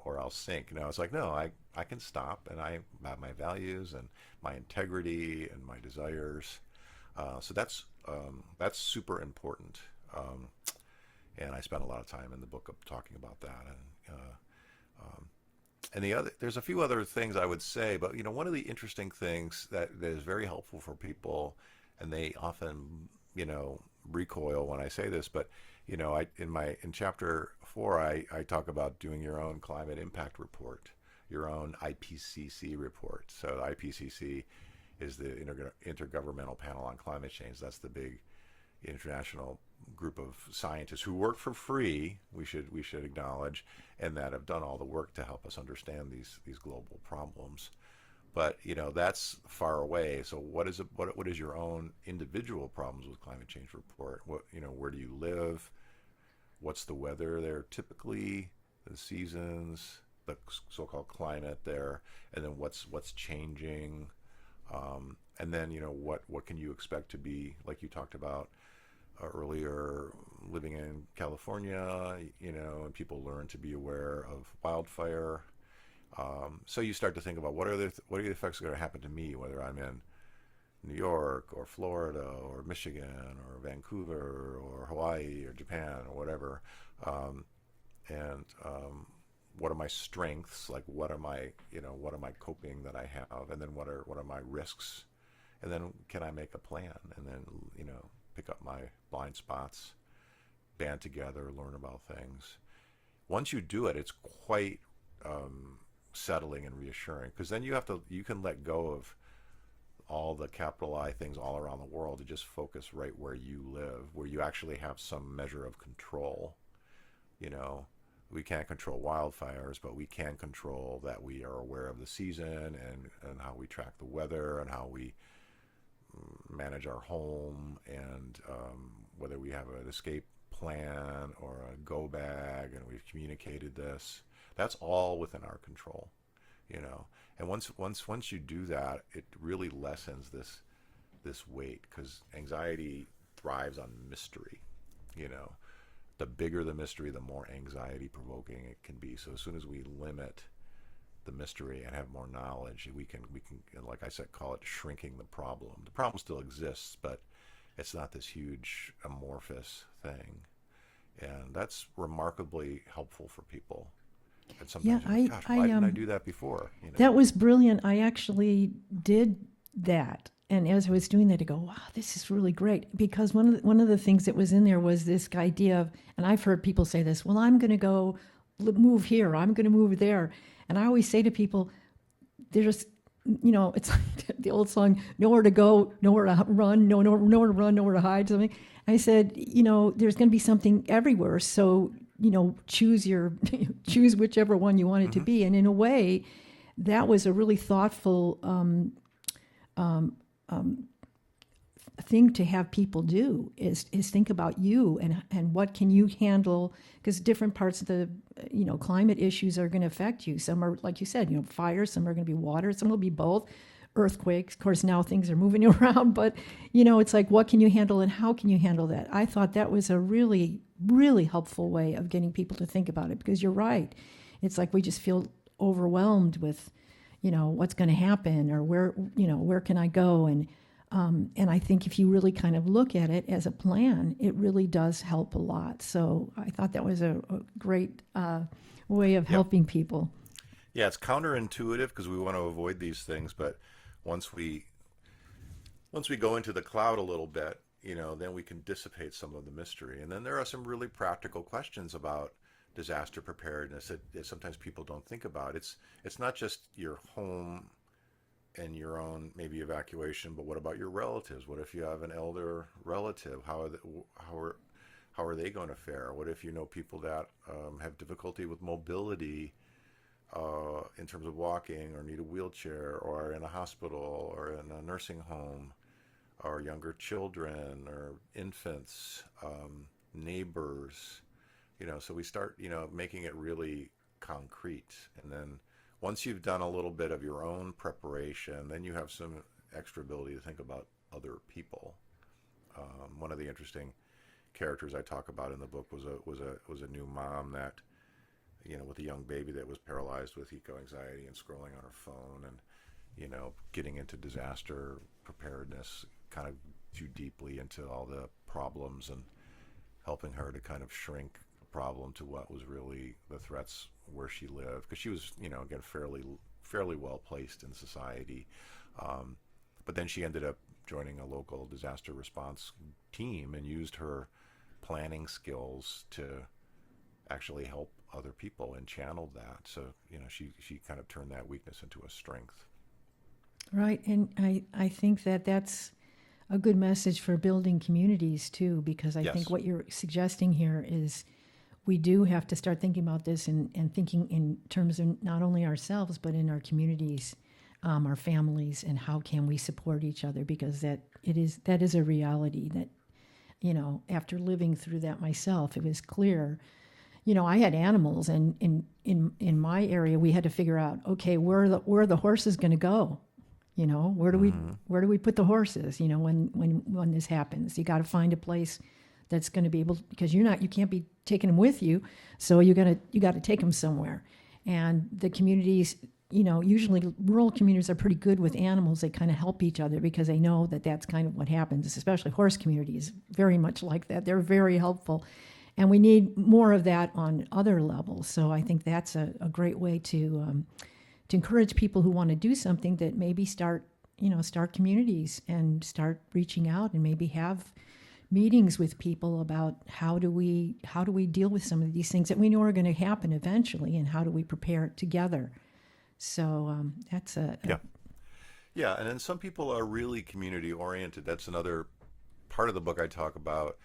or I'll sink. No, it's like, no, I can stop, and I have my values and my integrity and my desires. So that's super important. And I spent a lot of time in the book of talking about that. And there's a few other things I would say, but one of the interesting things that is very helpful for people, and they often recoil when I say this, but in chapter 4 I talk about doing your own climate impact report, your own IPCC report. So the IPCC is the Intergovernmental Panel on Climate Change. That's the big international group of scientists who work for free, we should acknowledge, and that have done all the work to help us understand these global problems. But that's far away. So what is your own individual problems with climate change report? Where do you live? What's the weather there typically? The seasons, the so-called climate there, and then what's changing, and then what can you expect to be, like you talked about earlier, living in California, and people learn to be aware of wildfire. So you start to think about what are the effects going to happen to me, whether I'm in New York or Florida or Michigan or Vancouver or Hawaii or Japan or whatever, and what are my strengths? Like what am I coping that I have, and then what are my risks, and then can I make a plan, and then pick up my blind spots, band together, learn about things. Once you do it, it's quite settling and reassuring, because then you can let go of all the capital I things all around the world to just focus right where you live, where you actually have some measure of control. We can't control wildfires, but we can control that we are aware of the season and how we track the weather and how we manage our home, and whether we have an escape plan or a go bag, and we've communicated this. That's all within our control, And once you do that, it really lessens this weight, because anxiety thrives on mystery. The bigger the mystery, the more anxiety provoking it can be. So as soon as we limit the mystery and have more knowledge, we can, like I said, call it shrinking the problem. The problem still exists, but it's not this huge amorphous thing, and that's remarkably helpful for people. And sometimes gosh, why didn't I do that before? That was brilliant. I actually did that, and as I was doing that, I go, wow, this is really great, because one of the things that was in there was this idea of, and I've heard people say this, well, I'm going to go move here, I'm going to move there. And I always say to people, there's, it's like the old song, nowhere to go, nowhere to run, nowhere to run, nowhere to hide, something. I said, there's going to be something everywhere. So, choose whichever one you want it to be. And in a way, that was a really thoughtful thing to have people do, is think about you and what can you handle, because different parts of the climate issues are going to affect you. Some are, like you said, fire, some are going to be water, some will be both, earthquakes. Of course, now things are moving around, but it's like, what can you handle and how can you handle that? I thought that was a really, really helpful way of getting people to think about it, because you're right. It's like we just feel overwhelmed with, what's going to happen or where can I go? And I think if you really kind of look at it as a plan, it really does help a lot. So I thought that was a great way of Yep. helping people. Yeah, it's counterintuitive because we want to avoid these things, but once we once we go into the cloud a little bit, then we can dissipate some of the mystery. And then there are some really practical questions about disaster preparedness that sometimes people don't think about. It's not just your home and your own maybe evacuation, but what about your relatives? What if you have an elder relative? How are they going to fare? What if you know people that have difficulty with mobility in terms of walking or need a wheelchair or in a hospital or in a nursing home or younger children or infants, neighbors, so we start, making it really concrete. And then once you've done a little bit of your own preparation, then you have some extra ability to think about other people. One of the interesting characters I talk about in the book was a new mom that, with a young baby that was paralyzed with eco anxiety and scrolling on her phone and, getting into disaster preparedness kind of too deeply into all the problems and helping her to kind of shrink the problem to what was really the threats where she lived. Because she was, again, fairly well placed in society. But then she ended up joining a local disaster response team and used her planning skills to actually help other people and channeled that. So, she kind of turned that weakness into a strength. Right. And I think that's a good message for building communities too, because I Yes. think what you're suggesting here is we do have to start thinking about this and thinking in terms of not only ourselves, but in our communities, our families, and how can we support each other, because that is a reality that, after living through that myself, it was clear. I had animals, and in my area, we had to figure out, okay, where are the horses going to go? Where do we put the horses? When this happens, you got to find a place that's going to be able, because you can't be taking them with you, so you got to take them somewhere. And the communities, usually rural communities are pretty good with animals. They kind of help each other because they know that that's kind of what happens. Especially horse communities, very much like that. They're very helpful. And we need more of that on other levels. So I think that's a great way to encourage people who want to do something, that maybe start communities and start reaching out and maybe have meetings with people about how do we deal with some of these things that we know are going to happen eventually, and how do we prepare together. So that's Yeah, and then some people are really community oriented. That's another part of the book I talk about.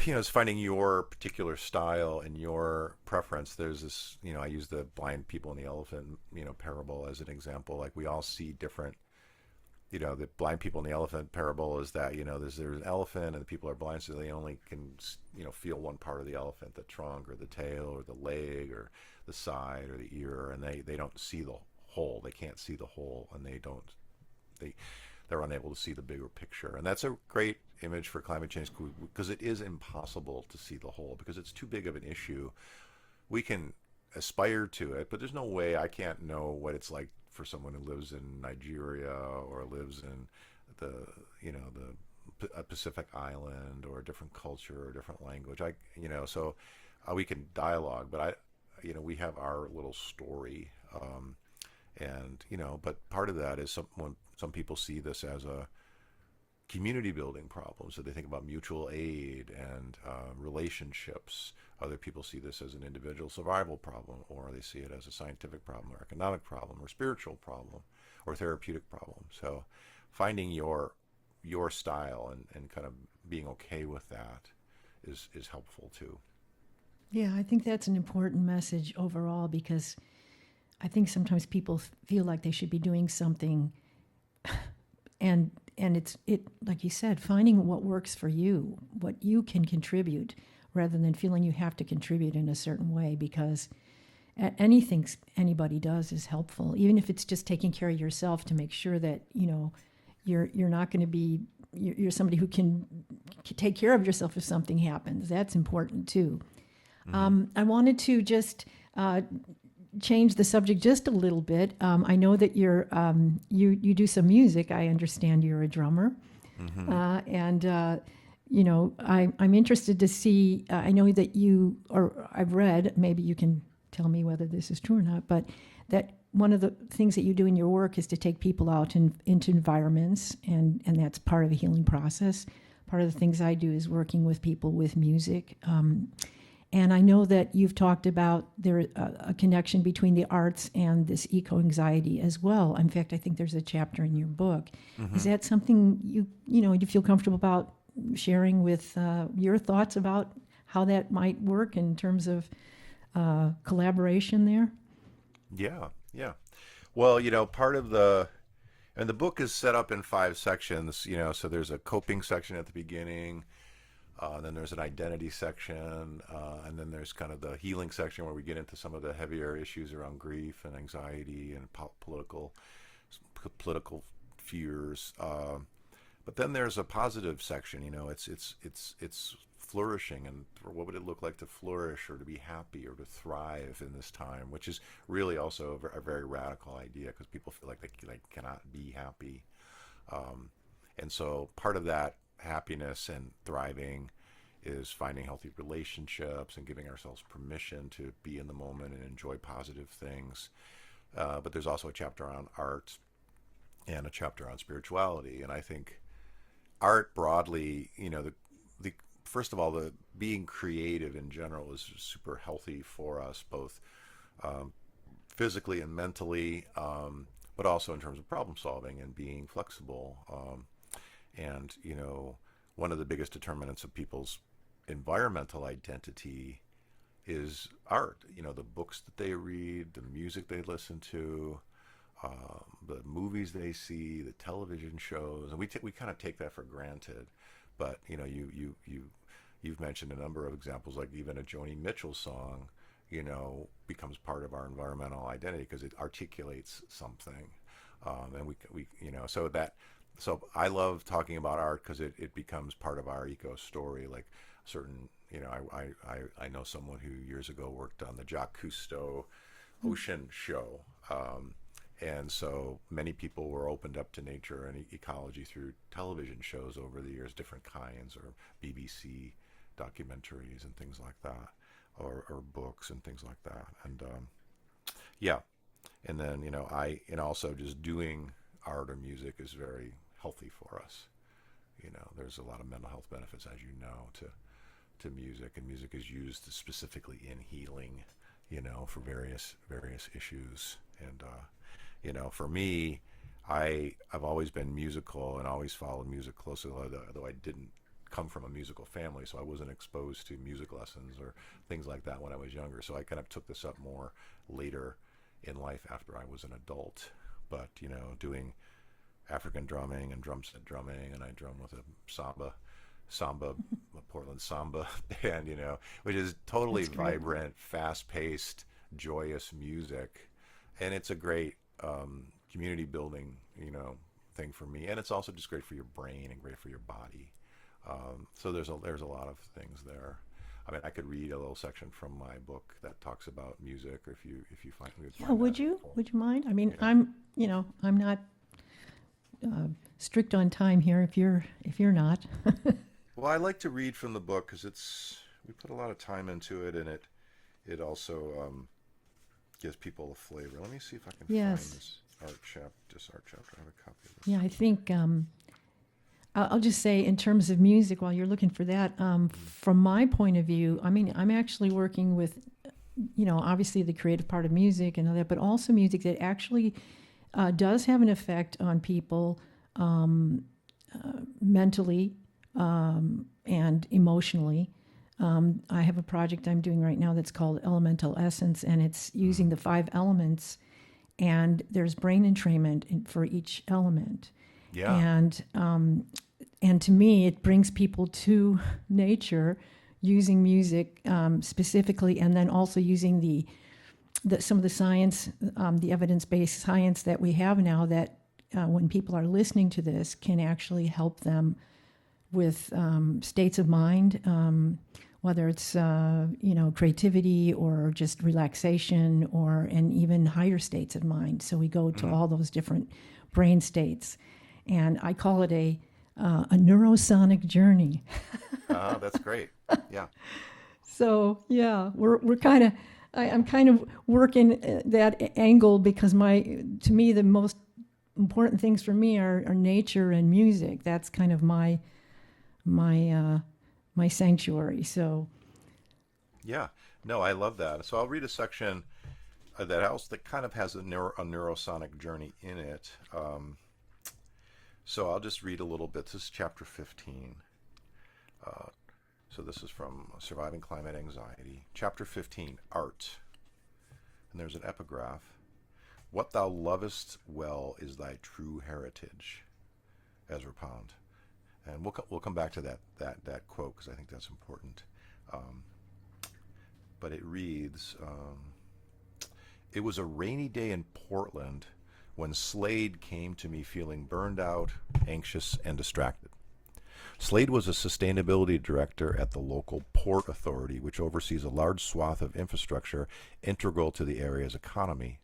Is finding your particular style and your preference. There's this, I use the blind people and the elephant, parable as an example. Like, we all see different, the blind people and the elephant parable is that, there's an elephant and the people are blind, so they only can, feel one part of the elephant, the trunk or the tail or the leg or the side or the ear, and they don't see the whole. They can't see the whole, and they're unable to see the bigger picture. And that's a great image for climate change, because it is impossible to see the whole, because it's too big of an issue. We can aspire to it, but there's no way I can't know what it's like for someone who lives in Nigeria or lives in a Pacific island or a different culture or a different language. So we can dialogue, but we have our little story. But part of that is some people see this as a community building problem, so they think about mutual aid and relationships. Other people see this as an individual survival problem, or they see it as a scientific problem or economic problem or spiritual problem or therapeutic problem. So finding your style and kind of being okay with that is helpful too. Yeah, I think that's an important message overall, because I think sometimes people feel like they should be doing something, and it's like you said, finding what works for you, what you can contribute, rather than feeling you have to contribute in a certain way, because anything anybody does is helpful, even if it's just taking care of yourself, to make sure that you're not going to be you're somebody who can take care of yourself if something happens. That's important too. I wanted to just change the subject just a little bit. I know that you do some music. I understand you're a drummer, and I'm interested to see. I know that I've read. Maybe you can tell me whether this is true or not. But that one of the things that you do in your work is to take people out into environments, and that's part of the healing process. Part of the things I do is working with people with music. And I know that you've talked about a connection between the arts and this eco-anxiety as well. In fact, I think there's a chapter in your book. Is that something you feel comfortable about sharing with your thoughts about how that might work in terms of collaboration there? Yeah, yeah. Well, part of and the book is set up in 5 sections, so there's a coping section at the beginning. Then there's an identity section, and then there's kind of the healing section where we get into some of the heavier issues around grief and anxiety and political fears. But then there's a positive section. It's flourishing, and what would it look like to flourish or to be happy or to thrive in this time, which is really also a very radical idea because people feel like they cannot be happy, and so part of that happiness and thriving is finding healthy relationships and giving ourselves permission to be in the moment and enjoy positive things. But there's also a chapter on art and a chapter on spirituality. And I think art broadly, the first of all, the being creative in general is super healthy for us, both physically and mentally, but also in terms of problem solving and being flexible. And, one of the biggest determinants of people's environmental identity is art. The books that they read, the music they listen to, the movies they see, the television shows, and we kind of take that for granted. But you've mentioned a number of examples, like even a Joni Mitchell song, becomes part of our environmental identity because it articulates something, and we So I love talking about art because it becomes part of our eco story. Like certain, I know someone who years ago worked on the Jacques Cousteau ocean show. And so many people were opened up to nature and ecology through television shows over the years, different kinds, or BBC documentaries and things like that, or books and things like that. And yeah. And then, also just doing art or music is very healthy for us. There's a lot of mental health benefits, as to music, and music is used specifically in healing, for various issues. And for me, I've always been musical and always followed music closely, although I didn't come from a musical family, so I wasn't exposed to music lessons or things like that when I was younger. So I kind of took this up more later in life after I was an adult. But doing African drumming and drum set drumming, and I drum with a Portland samba band, which is totally vibrant, fast-paced, joyous music, and it's a great community building, thing for me, and it's also just great for your brain and great for your body. So there's a lot of things there. I mean, I could read a little section from my book that talks about music, or if you find me. Yeah, would you mind? I mean, Yeah. I'm not strict on time here. If you're not. Well, I like to read from the book because we put a lot of time into it, and it also gives people a flavor. Let me see if I can find this art chapter. I have a copy of this. Yeah, I think I'll just say in terms of music, while you're looking for that, from my point of view, I mean, I'm actually working with, obviously the creative part of music and all that, but also music that actually does have an effect on people mentally and emotionally. I have a project I'm doing right now that's called Elemental Essence, and it's using the 5 elements, and there's brain entrainment for each element. Yeah. And to me, it brings people to nature using music specifically, and then also using some of the science, the evidence-based science that we have now that when people are listening to this can actually help them with states of mind, whether it's creativity or just relaxation and even higher states of mind. So we go to all those different brain states, and I call it a neurosonic journey. That's great. Yeah. So yeah, we're kind of I'm kind of working that angle because to me the most important things for me are nature and music. That's kind of my sanctuary. So Yeah. No, I love that. So I'll read a section that kind of has a neurosonic journey in it. So I'll just read a little bit. This is chapter 15. So this is from Surviving Climate Anxiety. Chapter 15, Art. And there's an epigraph. What thou lovest well is thy true heritage. Ezra Pound. And we'll come back to that quote because I think that's important. But it reads, it was a rainy day in Portland when Slade came to me feeling burned out, anxious, and distracted. Slade was a sustainability director at the local port authority, which oversees a large swath of infrastructure integral to the area's economy,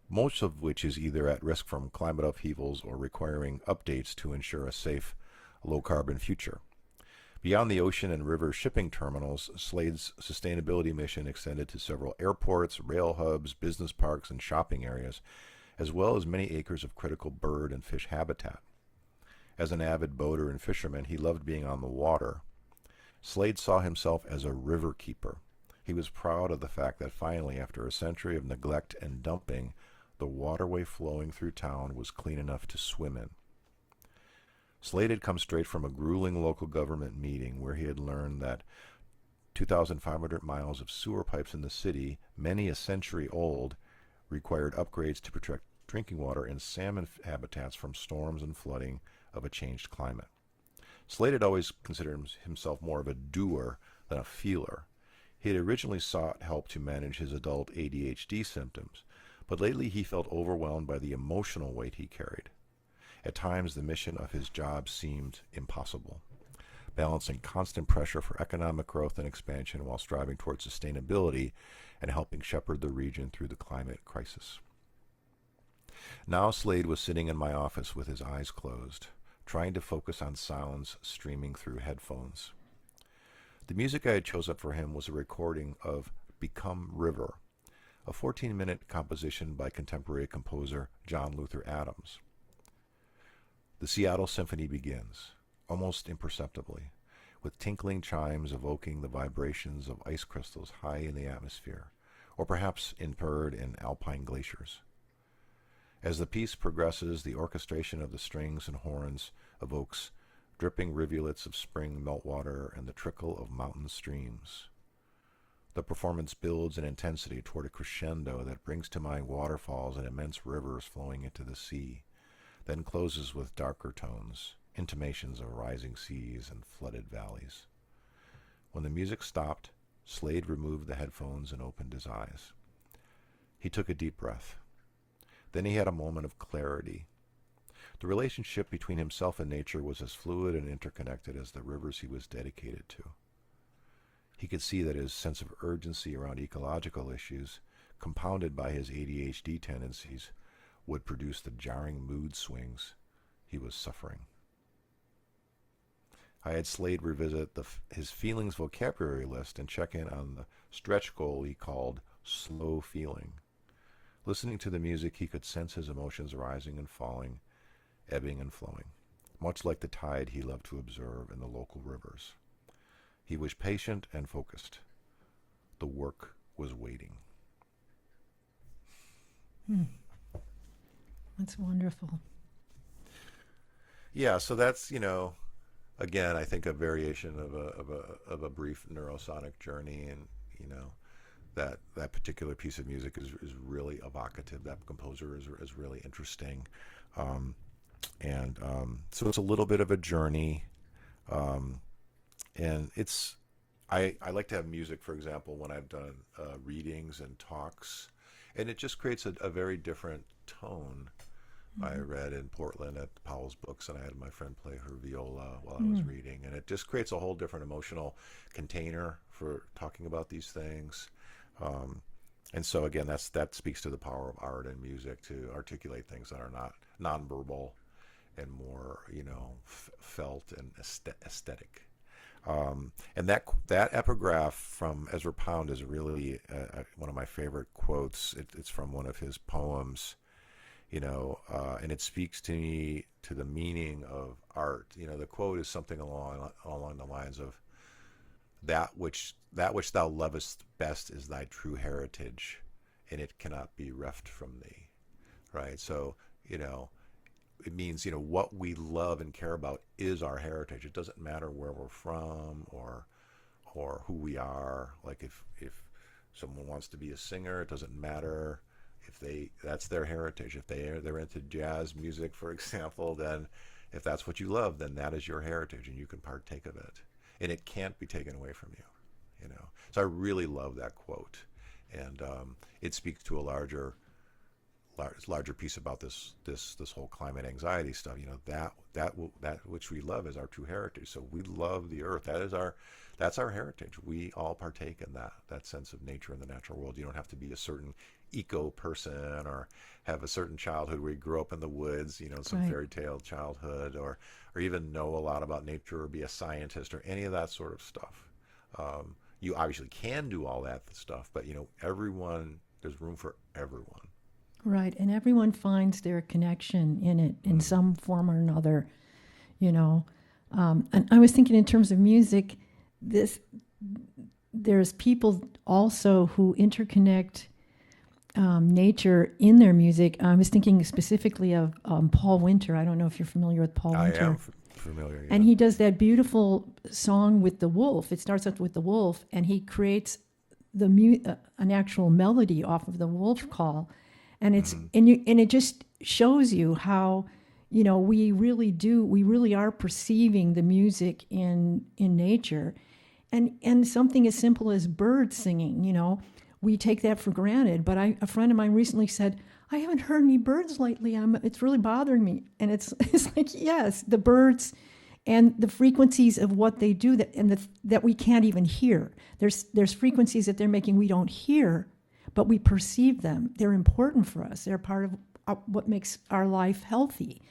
most of which is either at risk from climate upheavals or requiring updates to ensure a safe, low-carbon future. Beyond the ocean and river shipping terminals, Slade's sustainability mission extended to several airports, rail hubs, business parks, and shopping areas, as well as many acres of critical bird and fish habitat. As an avid boater and fisherman, he loved being on the water. Slade saw himself as a river keeper. He was proud of the fact that finally, after a century of neglect and dumping, the waterway flowing through town was clean enough to swim in. Slade had come straight from a grueling local government meeting where he had learned that 2,500 miles of sewer pipes in the city, many a century old, required upgrades to protect drinking water and salmon habitats from storms and flooding of a changed climate. Slade had always considered himself more of a doer than a feeler. He had originally sought help to manage his adult ADHD symptoms, but lately he felt overwhelmed by the emotional weight he carried. At times, the mission of his job seemed impossible, balancing constant pressure for economic growth and expansion while striving towards sustainability and helping shepherd the region through the climate crisis. Now Slade was sitting in my office with his eyes closed, trying to focus on sounds streaming through headphones. The music I had chosen for him was a recording of Become River, a 14-minute composition by contemporary composer John Luther Adams. The Seattle Symphony begins, almost imperceptibly, with tinkling chimes evoking the vibrations of ice crystals high in the atmosphere, or perhaps inferred in alpine glaciers. As the piece progresses, the orchestration of the strings and horns evokes dripping rivulets of spring meltwater and the trickle of mountain streams. The performance builds in intensity toward a crescendo that brings to mind waterfalls and immense rivers flowing into the sea, then closes with darker tones, intimations of rising seas and flooded valleys. When the music stopped, Slade removed the headphones and opened his eyes. He took a deep breath. Then he had a moment of clarity. The relationship between himself and nature was as fluid and interconnected as the rivers he was dedicated to. He could see that his sense of urgency around ecological issues, compounded by his ADHD tendencies, would produce the jarring mood swings he was suffering. I had Slade revisit his feelings vocabulary list and check in on the stretch goal he called slow feeling. Listening to the music, he could sense his emotions rising and falling, ebbing and flowing, much like the tide he loved to observe in the local rivers. He was patient and focused. The work was waiting. That's wonderful. Yeah, so that's, again, I think a variation of a brief neurosonic journey, and that particular piece of music is really evocative. That composer is really interesting, so it's a little bit of a journey, and I like to have music, for example, when I've done readings and talks, and it just creates a very different tone I read in Portland at Powell's Books, and I had my friend play her viola while I was reading, and it just creates a whole different emotional container for talking about these things. Um, and so again, that speaks to the power of art and music to articulate things that are not nonverbal and more, felt and aesthetic. And that epigraph from Ezra Pound is really one of my favorite quotes. It's from one of his poems, and it speaks to me to the meaning of art. The quote is something along the lines of that which thou lovest best is thy true heritage, and it cannot be reft from thee. Right. So it means what we love and care about is our heritage. It doesn't matter where we're from or who we are. Like if someone wants to be a singer, it doesn't matter if that's their heritage. If they're into jazz music, for example, then if that's what you love, then that is your heritage and you can partake of it, and it can't be taken away from you. So I really love that quote, and it speaks to a larger piece about this whole climate anxiety stuff. That which we love is our true heritage. So we love the earth. That's our heritage. We all partake in that sense of nature and the natural world. You don't have to be a certain eco person or have a certain childhood where you grew up in the woods, some Right. fairy tale childhood, or even know a lot about nature or be a scientist or any of that sort of stuff. You obviously can do all that stuff, but everyone, there's room for everyone. Right. And everyone finds their connection in it in Mm. some form or another, you know. And I was thinking in terms of music, this there's people also who interconnect nature in their music. I was thinking specifically of Paul Winter. I don't know if you're familiar with Paul I Winter. am familiar, And yeah. he does that beautiful song with the wolf. It starts out with the wolf, and he creates an actual melody off of the wolf call, and Hmm. and it just shows you how we really are perceiving the music in nature, and something as simple as birds singing. We take that for granted. But a friend of mine recently said, I haven't heard any birds lately. It's really bothering me. And it's like, yes, the birds and the frequencies of what they do that we can't even hear. There's frequencies that they're making we don't hear, but we perceive them. They're important for us. They're part of what makes our life healthy.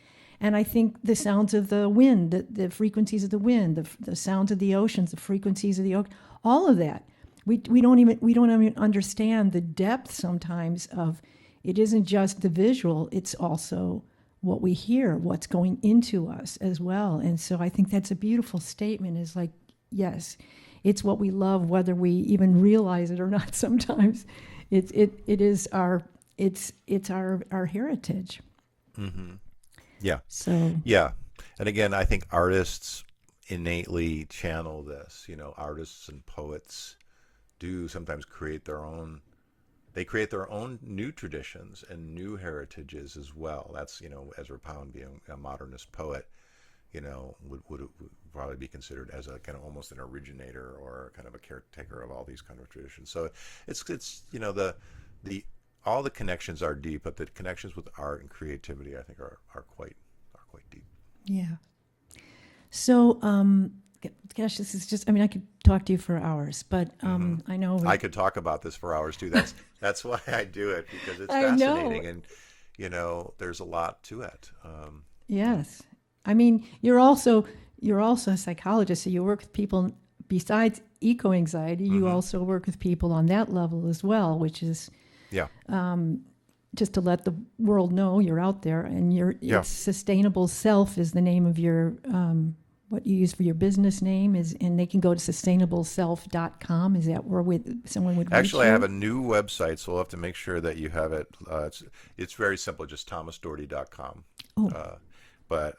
And I think the sounds of the wind, the frequencies of the wind, the sounds of the oceans, the frequencies of the ocean, all of that. We don't even understand the depth sometimes of it. Isn't just the visual, it's also what we hear, what's going into us as well. And so I think that's a beautiful statement, is like, yes, it's what we love, whether we even realize it or not sometimes. It is our heritage. Hmm. Yeah. So Yeah. And again, I think artists innately channel this. Artists and poets do sometimes they create their own new traditions and new heritages as well. That's, Ezra Pound being a modernist poet, would probably be considered as a kind of almost an originator or kind of a caretaker of all these kind of traditions. So it's the all the connections are deep, but the connections with art and creativity, I think, are quite deep. yeah. So gosh, this is just. I mean, I could talk to you for hours, but Hmm. I know I could talk about this for hours too. That's why I do it, because it's I know. fascinating, and there's a lot to it. Yeah. Yes. I mean, you're also a psychologist, so you work with people besides eco anxiety. You Hmm. also work with people on that level as well, which is Yeah. just to let the world know you're out there, and Yeah. it's sustainable self is the name of your what you use for your business name is, and they can go to sustainableself.com. Is that where someone would reach Actually, I have you? a new website, so we'll have to make sure that you have it. It's very simple, just thomasdoherty.com. Oh, Uh, but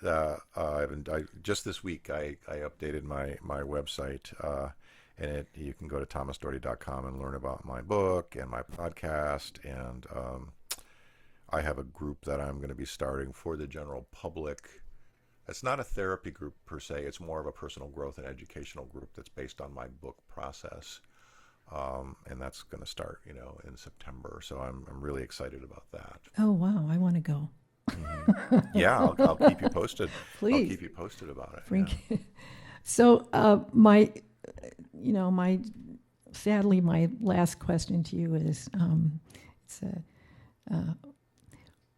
just this week I updated my website, and you can go to thomasdoherty.com and learn about my book and my podcast, and I have a group that I'm going to be starting for the general public. It's not a therapy group per se. It's more of a personal growth and educational group that's based on my book process, and that's going to start, in September. So I'm really excited about that. oh wow, I want to go. Hmm. Yeah, I'll keep you posted. I'll Please. keep you posted about it. Bring. Yeah. So, my sadly, my last question to you is, it's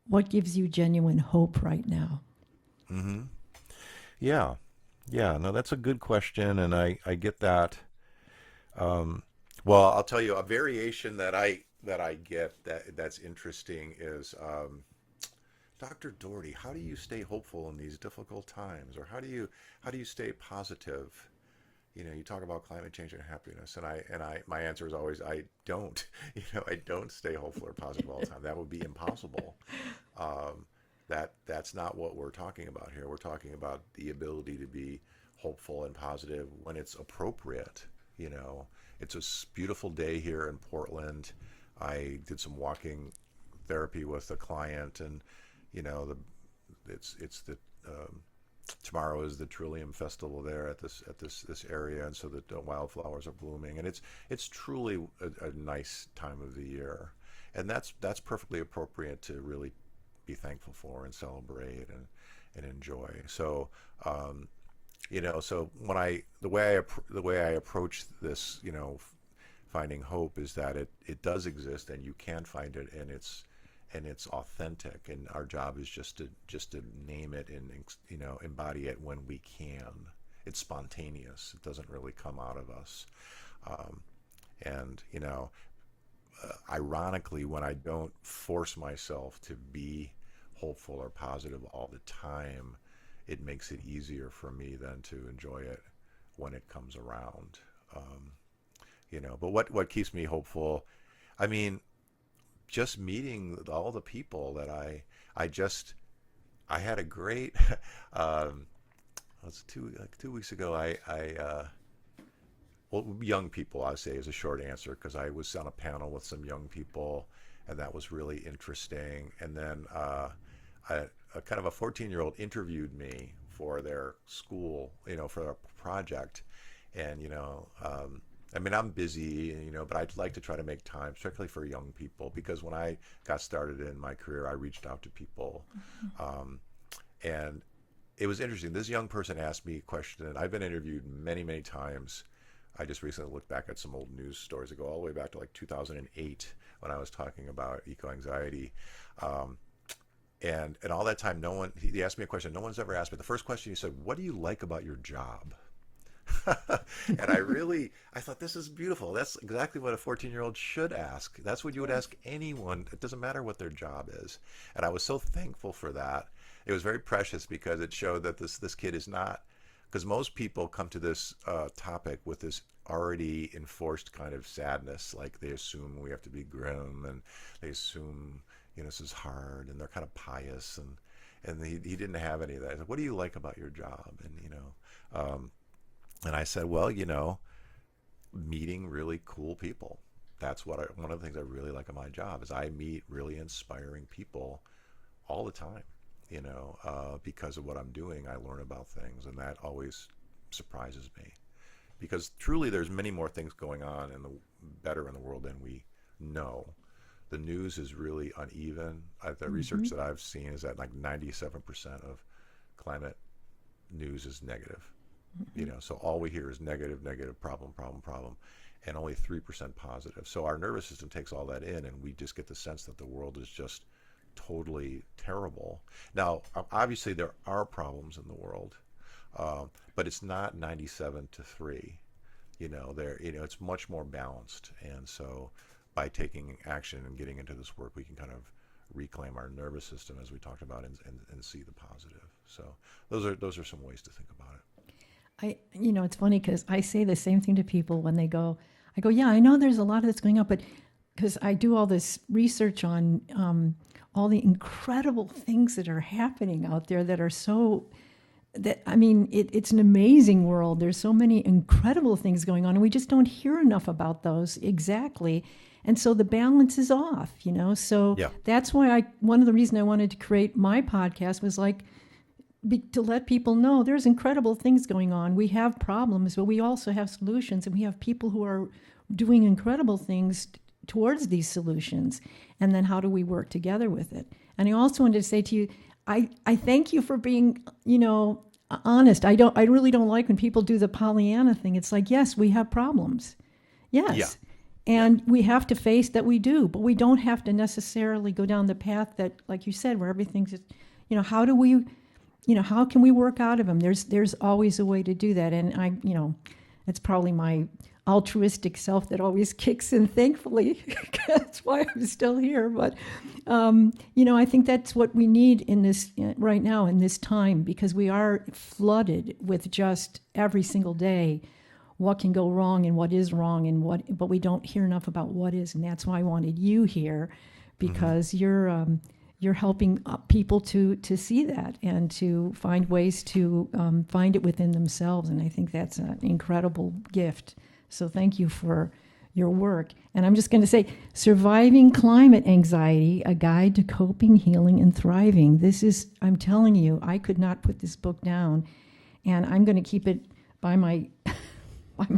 what gives you genuine hope right now? Mm-hmm. Yeah. Yeah. No, that's a good question, and I get that. Um, well, I'll tell you a variation that I get that's interesting is Dr. Doherty, how do you stay hopeful in these difficult times, or how do you stay positive? You talk about climate change and happiness, and my answer is always I don't. I don't stay hopeful or positive all the time. That would be impossible. Um, that's not what we're talking about here. We're talking about the ability to be hopeful and positive when it's appropriate. You know, it's a beautiful day here in Portland. I did some walking therapy with a client, and it's the tomorrow is the Trillium Festival there at this area, and so the wildflowers are blooming, and it's truly a nice time of the year, and that's perfectly appropriate to really be thankful for and celebrate and enjoy. So so the way I approach this, finding hope is that it does exist and you can find it, and it's authentic, and our job is just to name it and embody it when we can. It's spontaneous. It doesn't really come out of us. And ironically, when I don't force myself to be hopeful or positive all the time, it makes it easier for me then to enjoy it when it comes around. But what keeps me hopeful? I mean, just meeting all the people that I had a great it was 2 weeks ago. Well, young people, I say, is a short answer, because I was on a panel with some young people, and that was really interesting. And then a kind of a 14-year-old interviewed me for their school, for their project, and I mean, I'm busy, but I'd like to try to make time, particularly for young people, because when I got started in my career, I reached out to people, and it was interesting. This young person asked me a question, and I've been interviewed many, many times. I just recently looked back at some old news stories that go all the way back to like 2008 when I was talking about eco-anxiety. And all that time, he asked me a question no one's ever asked me. The first question he said, "What do you like about your job?" And I thought, this is beautiful. That's exactly what a 14-year-old should ask. That's what you would ask anyone. It doesn't matter what their job is. And I was so thankful for that. It was very precious, because it showed that this kid is not, because most people come to this topic with this already enforced kind of sadness, like they assume we have to be grim, and they assume this is hard, and they're kind of pious, and he didn't have any of that. I said, "What do you like about your job?" And I said, "Well, meeting really cool people. That's one of the things I really like about my job is I meet really inspiring people all the time. Because of what I'm doing, I learn about things, and that always surprises me, because truly there's many more things going on better in the world than we know. The news is really uneven. The research that I've seen is that like 97% of climate news is negative. So all we hear is negative, negative, problem, problem, problem, and only 3% positive. So our nervous system takes all that in, and we just get the sense that the world is just totally terrible. Now, obviously, there are problems in the world, but it's not 97-3. It's much more balanced, and so by taking action and getting into this work, we can kind of reclaim our nervous system, as we talked about, and see the positive. So those are some ways to think about it. It's funny, because I say the same thing to people when I go, yeah, I know there's a lot of this going on, but because I do all this research on all the incredible things that are happening out there that are it's an amazing world. There's so many incredible things going on, and we just don't hear enough about those exactly. And so the balance is off, So Yeah. that's why one of the reasons I wanted to create my podcast was to let people know there's incredible things going on. We have problems, but we also have solutions, and we have people who are doing incredible things towards these solutions. And then how do we work together with it? And I also wanted to say to you, I thank you for being, honest. I really don't like when people do the Pollyanna thing. It's like, yes, we have problems. Yeah. Yes. And we have to face that we do, but we don't have to necessarily go down the path that, like you said, where everything's just, how do we, how can we work out of them? There's always a way to do that. And it's probably my altruistic self that always kicks in, thankfully. That's why I'm still here. But, I think that's what we need in this right now in this time, because we are flooded with just every single day what can go wrong and what is wrong but we don't hear enough about what is. And that's why I wanted you here, because you're helping people to see that and to find ways to find it within themselves. And I think that's an incredible gift. So thank you for your work. And I'm just going to say, Surviving Climate Anxiety, A Guide to Coping, Healing, and Thriving. I'm telling you, I could not put this book down, and I'm going to keep it by my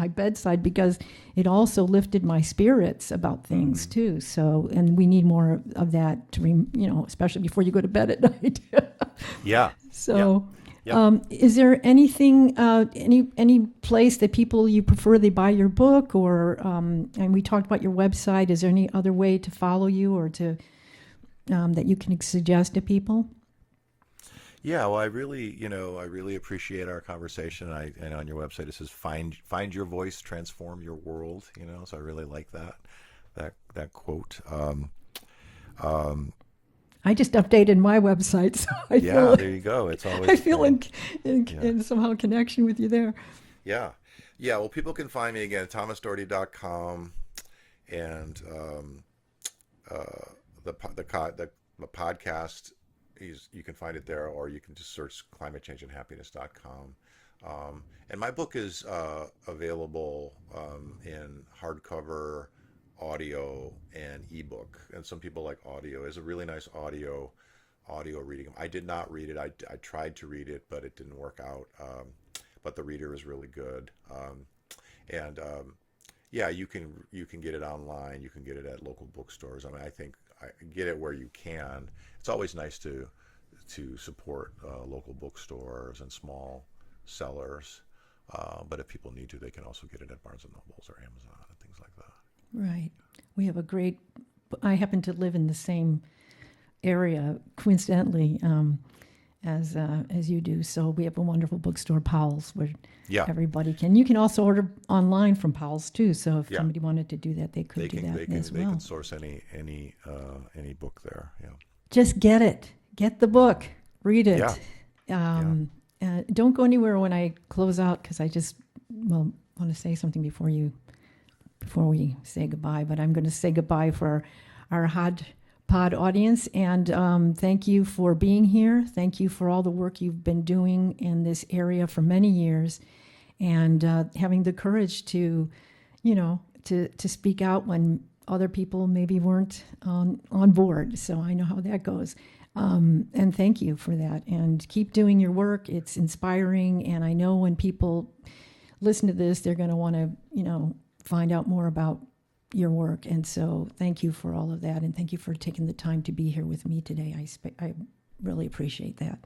bedside, because it also lifted my spirits about things too. So, and we need more of that to, especially before you go to bed at night. Yeah. So, Yeah. Is there anything, any place that you prefer they buy your book, or, and we talked about your website. Is there any other way to follow you or to, that you can suggest to people? Yeah, well, I really appreciate our conversation. And on your website it says find your voice, transform your world. So I really like that quote. I just updated my website, so I feel there you go. It's always I feel in somehow connection with you there. Yeah. Well, people can find me again at thomasdoherty.com, and the podcast. You can find it there, or you can just search climatechangeandhappiness.com. And my book is available in hardcover, audio, and ebook. And some people like audio. It's a really nice audio reading. I did not read it. I tried to read it, but it didn't work out. But the reader is really good. You can get it online. You can get it at local bookstores. I think get it where you can. It's always nice to support local bookstores and small sellers. But if people need to, they can also get it at Barnes & Nobles or Amazon and things like that. Right. We have I happen to live in the same area, coincidentally, as you do. So we have a wonderful bookstore, Powell's, where everybody can. You can also order online from Powell's too. So if somebody wanted to do that, they could do that as well. They can source any book there. Yeah. Just get it. Get the book. Read it. Yeah. Don't go anywhere when I close out, because I just want to say something before we say goodbye. But I'm going to say goodbye for our Hodge Pod audience, and thank you for being here. Thank you for all the work you've been doing in this area for many years, and having the courage to speak out when other people maybe weren't on board. So I know how that goes. And thank you for that. And keep doing your work. It's inspiring. And I know when people listen to this, they're going to want to, find out more about your work. And so thank you for all of that. And thank you for taking the time to be here with me today. I really appreciate that.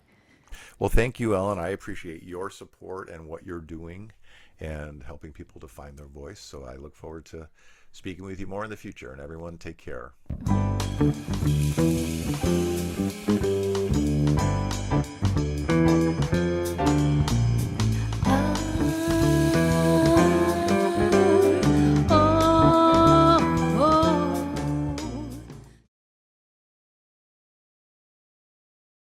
Well, thank you, Ellen. I appreciate your support and what you're doing and helping people to find their voice. So I look forward to speaking with you more in the future. And everyone, take care.